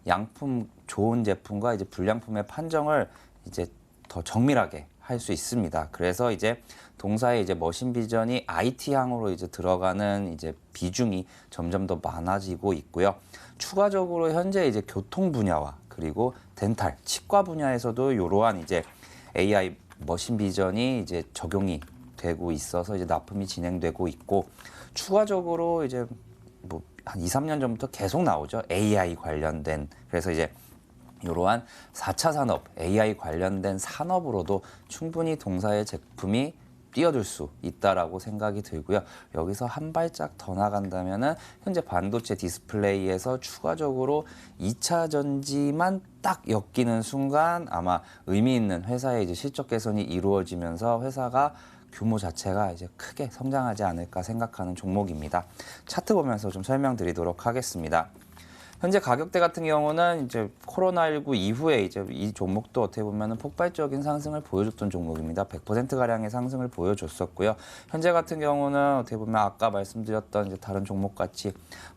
양품 좋은 제품과 이제 불량품의 판정을 이제 더 정밀하게 할 수 있습니다. 그래서 이제 동사의 이제 머신비전이 IT향으로 이제 들어가는 이제 비중이 점점 더 많아지고 있고요. 추가적으로 현재 이제 교통 분야와 그리고 덴탈, 치과 분야에서도 이러한 이제 AI 머신비전이 이제 적용이 되고 있어서 이제 납품이 진행되고 있고 추가적으로 이제 한 2, 3년 전부터 계속 나오죠. AI 관련된. 그래서 이제 이러한 4차 산업, AI 관련된 산업으로도 충분히 동사의 제품이 뛰어들 수 있다라고 생각이 들고요. 여기서 한 발짝 더 나간다면은 현재 반도체 디스플레이에서 추가적으로 2차 전지만 딱 엮이는 순간 아마 의미 있는 회사의 이제 실적 개선이 이루어지면서 회사가 규모 자체가 이제 크게 성장하지 않을까 생각하는 종목입니다. 차트 보면서 좀 설명드리도록 하겠습니다. 현재 가격대 같은 경우는 이제 코로나19 이후에 이제 이 종목도 어떻게 보면은 폭발적인 상승을 보여줬던 종목입니다. 100% 가량의 상승을 보여줬었고요. 현재 같은 경우는 어떻게 보면 아까 말씀드렸던 이제 다른 종목 같이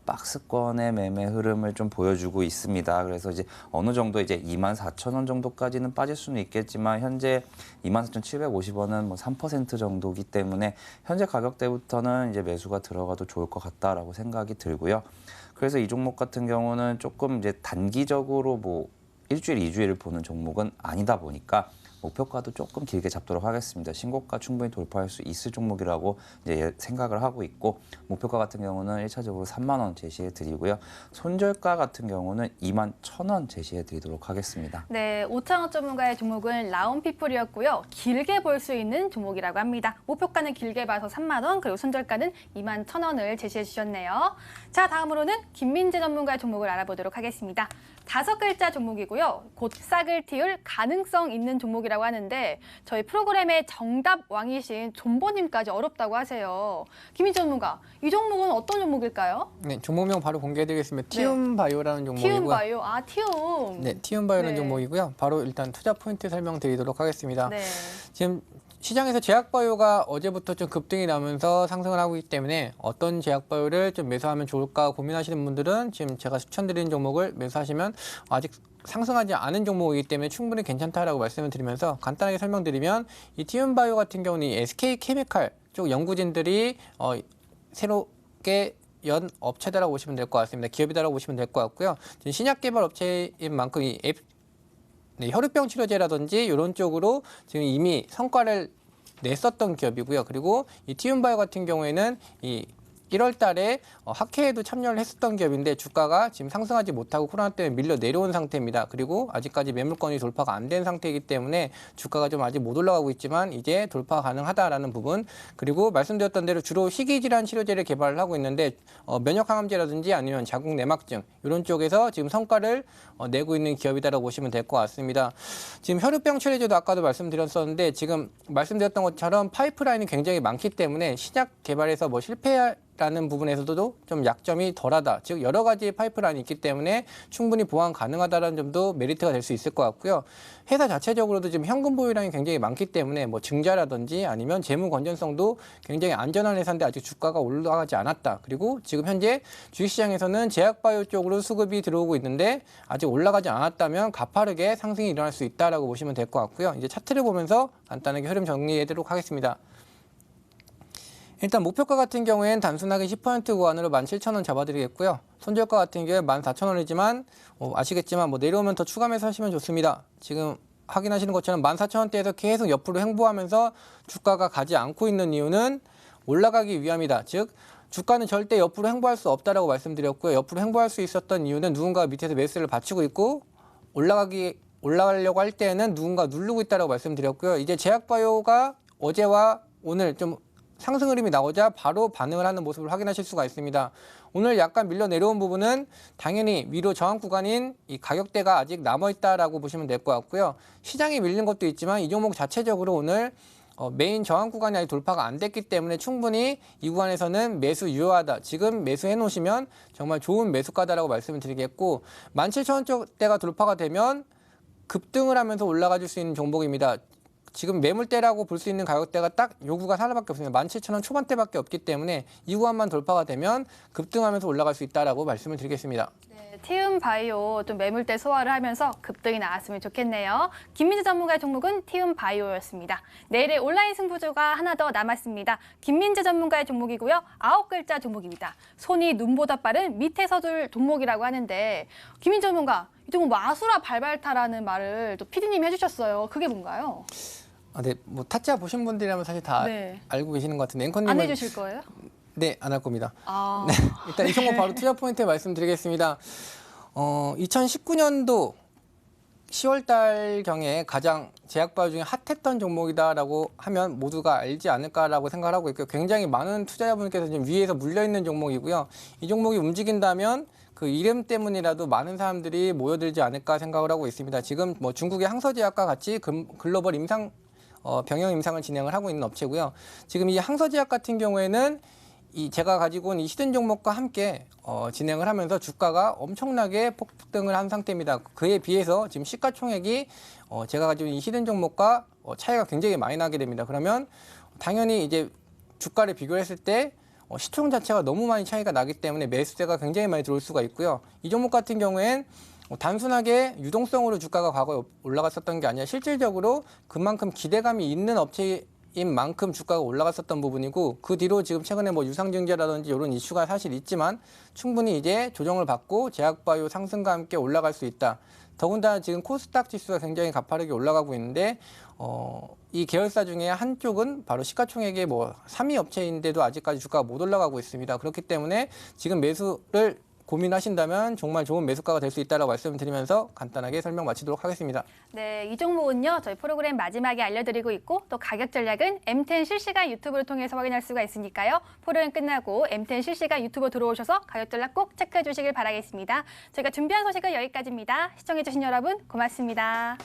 박스권의 매매 흐름을 좀 보여주고 있습니다. 그래서 이제 어느 정도 이제 24,000원 정도까지는 빠질 수는 있겠지만 현재 24,750원은 뭐 3% 정도기 때문에 현재 가격대부터는 이제 매수가 들어가도 좋을 것 같다라고 생각이 들고요. 그래서 이 종목 같은 경우는 조금 이제 단기적으로 뭐 일주일, 2주일을 보는 종목은 아니다 보니까 목표가도 조금 길게 잡도록 하겠습니다. 신고가 충분히 돌파할 수 있을 종목이라고 이제 생각을 하고 있고 목표가 같은 경우는 1차적으로 3만 원 제시해 드리고요. 손절가 같은 경우는 21,000원 제시해 드리도록 하겠습니다. 네, 오창호 전문가의 종목은 라운피플이었고요. 길게 볼 수 있는 종목이라고 합니다. 목표가는 길게 봐서 3만 원, 그리고 손절가는 21,000원을 제시해 주셨네요. 자, 다음으로는 김민재 전문가의 종목을 알아보도록 하겠습니다. 5글자 종목이고요. 곧 싹을 틔울 가능성 있는 종목이라고 하는데 저희 프로그램의 정답 왕이신 존버님까지 어렵다고 하세요. 김민재 전문가, 이 종목은 어떤 종목일까요? 네, 종목명 바로 공개해드리겠습니다. 티움바이오라는 종목이고요. 티움바이오, 티움. 네, 티움바이오라는 네. 종목이고요. 바로 일단 투자 포인트 설명드리도록 하겠습니다. 네. 지금 시장에서 제약바이오가 어제부터 좀 급등이 나면서 상승을 하고 있기 때문에 어떤 제약바이오를 좀 매수하면 좋을까 고민하시는 분들은 지금 제가 추천드리는 종목을 매수하시면 아직 상승하지 않은 종목이기 때문에 충분히 괜찮다라고 말씀을 드리면서 간단하게 설명드리면 이 티움바이오 같은 경우는 이 SK케미칼 쪽 연구진들이 새롭게 연 업체다라고 보시면 될 것 같습니다. 기업이다라고 보시면 될 것 같고요. 지금 신약 개발 업체인 만큼 이 혈우병 치료제라든지 이런 쪽으로 지금 이미 성과를 냈었던 기업이고요. 그리고 이 티움바이오 같은 경우에는 이 1월 달에 학회에도 참여를 했었던 기업인데 주가가 지금 상승하지 못하고 코로나 때문에 밀려 내려온 상태입니다. 그리고 아직까지 매물권이 돌파가 안 된 상태이기 때문에 주가가 좀 아직 못 올라가고 있지만 이제 돌파 가능하다라는 부분, 그리고 말씀드렸던 대로 주로 희귀질환 치료제를 개발을 하고 있는데 면역항암제라든지 아니면 자궁 내막증 이런 쪽에서 지금 성과를 내고 있는 기업이다라고 보시면 될 것 같습니다. 지금 혈우병 치료제도 아까도 말씀드렸었는데 지금 말씀드렸던 것처럼 파이프라인이 굉장히 많기 때문에 신약 개발에서 뭐 실패라는 부분에서도 좀 약점이 덜하다. 즉 여러 가지 파이프라인이 있기 때문에 충분히 보완 가능하다는 점도 메리트가 될 수 있을 것 같고요. 회사 자체적으로도 지금 현금 보유량이 굉장히 많기 때문에 뭐 증자라든지 아니면 재무 건전성도 굉장히 안전한 회사인데 아직 주가가 올라가지 않았다. 그리고 지금 현재 주식시장에서는 제약바이오 쪽으로 수급이 들어오고 있는데 아직 올라가지 않았다면 가파르게 상승이 일어날 수 있다라고 보시면 될 것 같고요. 이제 차트를 보면서 간단하게 흐름 정리해드리도록 하겠습니다. 일단 목표가 같은 경우에는 단순하게 10% 구간으로 17,000원 잡아드리겠고요. 손절가 같은 경우에 14,000원이지만 아시겠지만 뭐 내려오면 더 추가 매수하시면 좋습니다. 지금 확인하시는 것처럼 14,000원대에서 계속 옆으로 횡보하면서 주가가 가지 않고 있는 이유는 올라가기 위함이다. 즉 주가는 절대 옆으로 횡보할 수 없다라고 말씀드렸고요. 옆으로 횡보할 수 있었던 이유는 누군가 밑에서 매수를 받치고 있고 올라가려고 할 때는 누군가 누르고 있다라고 말씀드렸고요. 이제 제약바이오가 어제와 오늘 좀 상승 흐름이 나오자 바로 반응을 하는 모습을 확인하실 수가 있습니다. 오늘 약간 밀려 내려온 부분은 당연히 위로 저항 구간인 이 가격대가 아직 남아있다라고 보시면 될 것 같고요. 시장이 밀린 것도 있지만 이 종목 자체적으로 오늘 메인 저항 구간이 아직 돌파가 안 됐기 때문에 충분히 이 구간에서는 매수 유효하다. 지금 매수해 놓으시면 정말 좋은 매수가다라고 말씀을 드리겠고 17,000원대가 돌파가 되면 급등을 하면서 올라가 줄 수 있는 종목입니다. 지금 매물대라고 볼 수 있는 가격대가 딱 요 구간 하나밖에 없습니다. 17,000원 초반대밖에 없기 때문에 이 구간만 돌파가 되면 급등하면서 올라갈 수 있다라고 말씀을 드리겠습니다. 네, 티움바이오 좀 매물대 소화를 하면서 급등이 나왔으면 좋겠네요. 김민재 전문가의 종목은 티움바이오였습니다. 내일의 온라인 승부조가 하나 더 남았습니다. 김민재 전문가의 종목이고요. 9글자 종목입니다. 손이 눈보다 빠른 밑에 서둘 종목이라고 하는데 김민재 전문가, 이 종목 마수라 발발타라는 말을 또 PD님이 해주셨어요. 그게 뭔가요? 네, 뭐 타짜 보신 분들이라면 사실 다 네. 알고 계시는 것 같은데 안 앵커님은 해주실 거예요? 네, 안 할 겁니다. 아, 네, 일단 이 종목 바로 투자 포인트 말씀드리겠습니다. 2019년도 10월 달경에 가장 제약바이오 중에 핫했던 종목이다라고 하면 모두가 알지 않을까라고 생각을 하고 있고요. 굉장히 많은 투자자분께서 지금 위에서 물려있는 종목이고요. 이 종목이 움직인다면 그 이름 때문이라도 많은 사람들이 모여들지 않을까 생각을 하고 있습니다. 지금 뭐 중국의 항서제약과 같이 글로벌 병영 임상을 진행을 하고 있는 업체고요. 지금 이 항서제약 같은 경우에는 제가 가지고 온 이 히든 종목과 함께 진행을 하면서 주가가 엄청나게 폭등을 한 상태입니다. 그에 비해서 지금 시가총액이 제가 가지고 있는 이 히든 종목과 차이가 굉장히 많이 나게 됩니다. 그러면 당연히 이제 주가를 비교했을 때 시총 자체가 너무 많이 차이가 나기 때문에 매수세가 굉장히 많이 들어올 수가 있고요. 이 종목 같은 경우엔 단순하게 유동성으로 주가가 과거에 올라갔었던 게 아니라 실질적으로 그만큼 기대감이 있는 업체인 만큼 주가가 올라갔었던 부분이고 그 뒤로 지금 최근에 뭐 유상증자라든지 이런 이슈가 사실 있지만 충분히 이제 조정을 받고 제약바이오 상승과 함께 올라갈 수 있다. 더군다나 지금 코스닥 지수가 굉장히 가파르게 올라가고 있는데 이 계열사 중에 한쪽은 바로 시가총액의 뭐 3위 업체인데도 아직까지 주가가 못 올라가고 있습니다. 그렇기 때문에 지금 매수를 고민하신다면 정말 좋은 매수가가 될 수 있다고 말씀드리면서 간단하게 설명 마치도록 하겠습니다. 네, 이 종목은요, 저희 프로그램 마지막에 알려드리고 있고 또 가격 전략은 M10 실시간 유튜브를 통해서 확인할 수가 있으니까요. 프로그램 끝나고 M10 실시간 유튜브 들어오셔서 가격 전략 꼭 체크해 주시길 바라겠습니다. 저희가 준비한 소식은 여기까지입니다. 시청해주신 여러분 고맙습니다.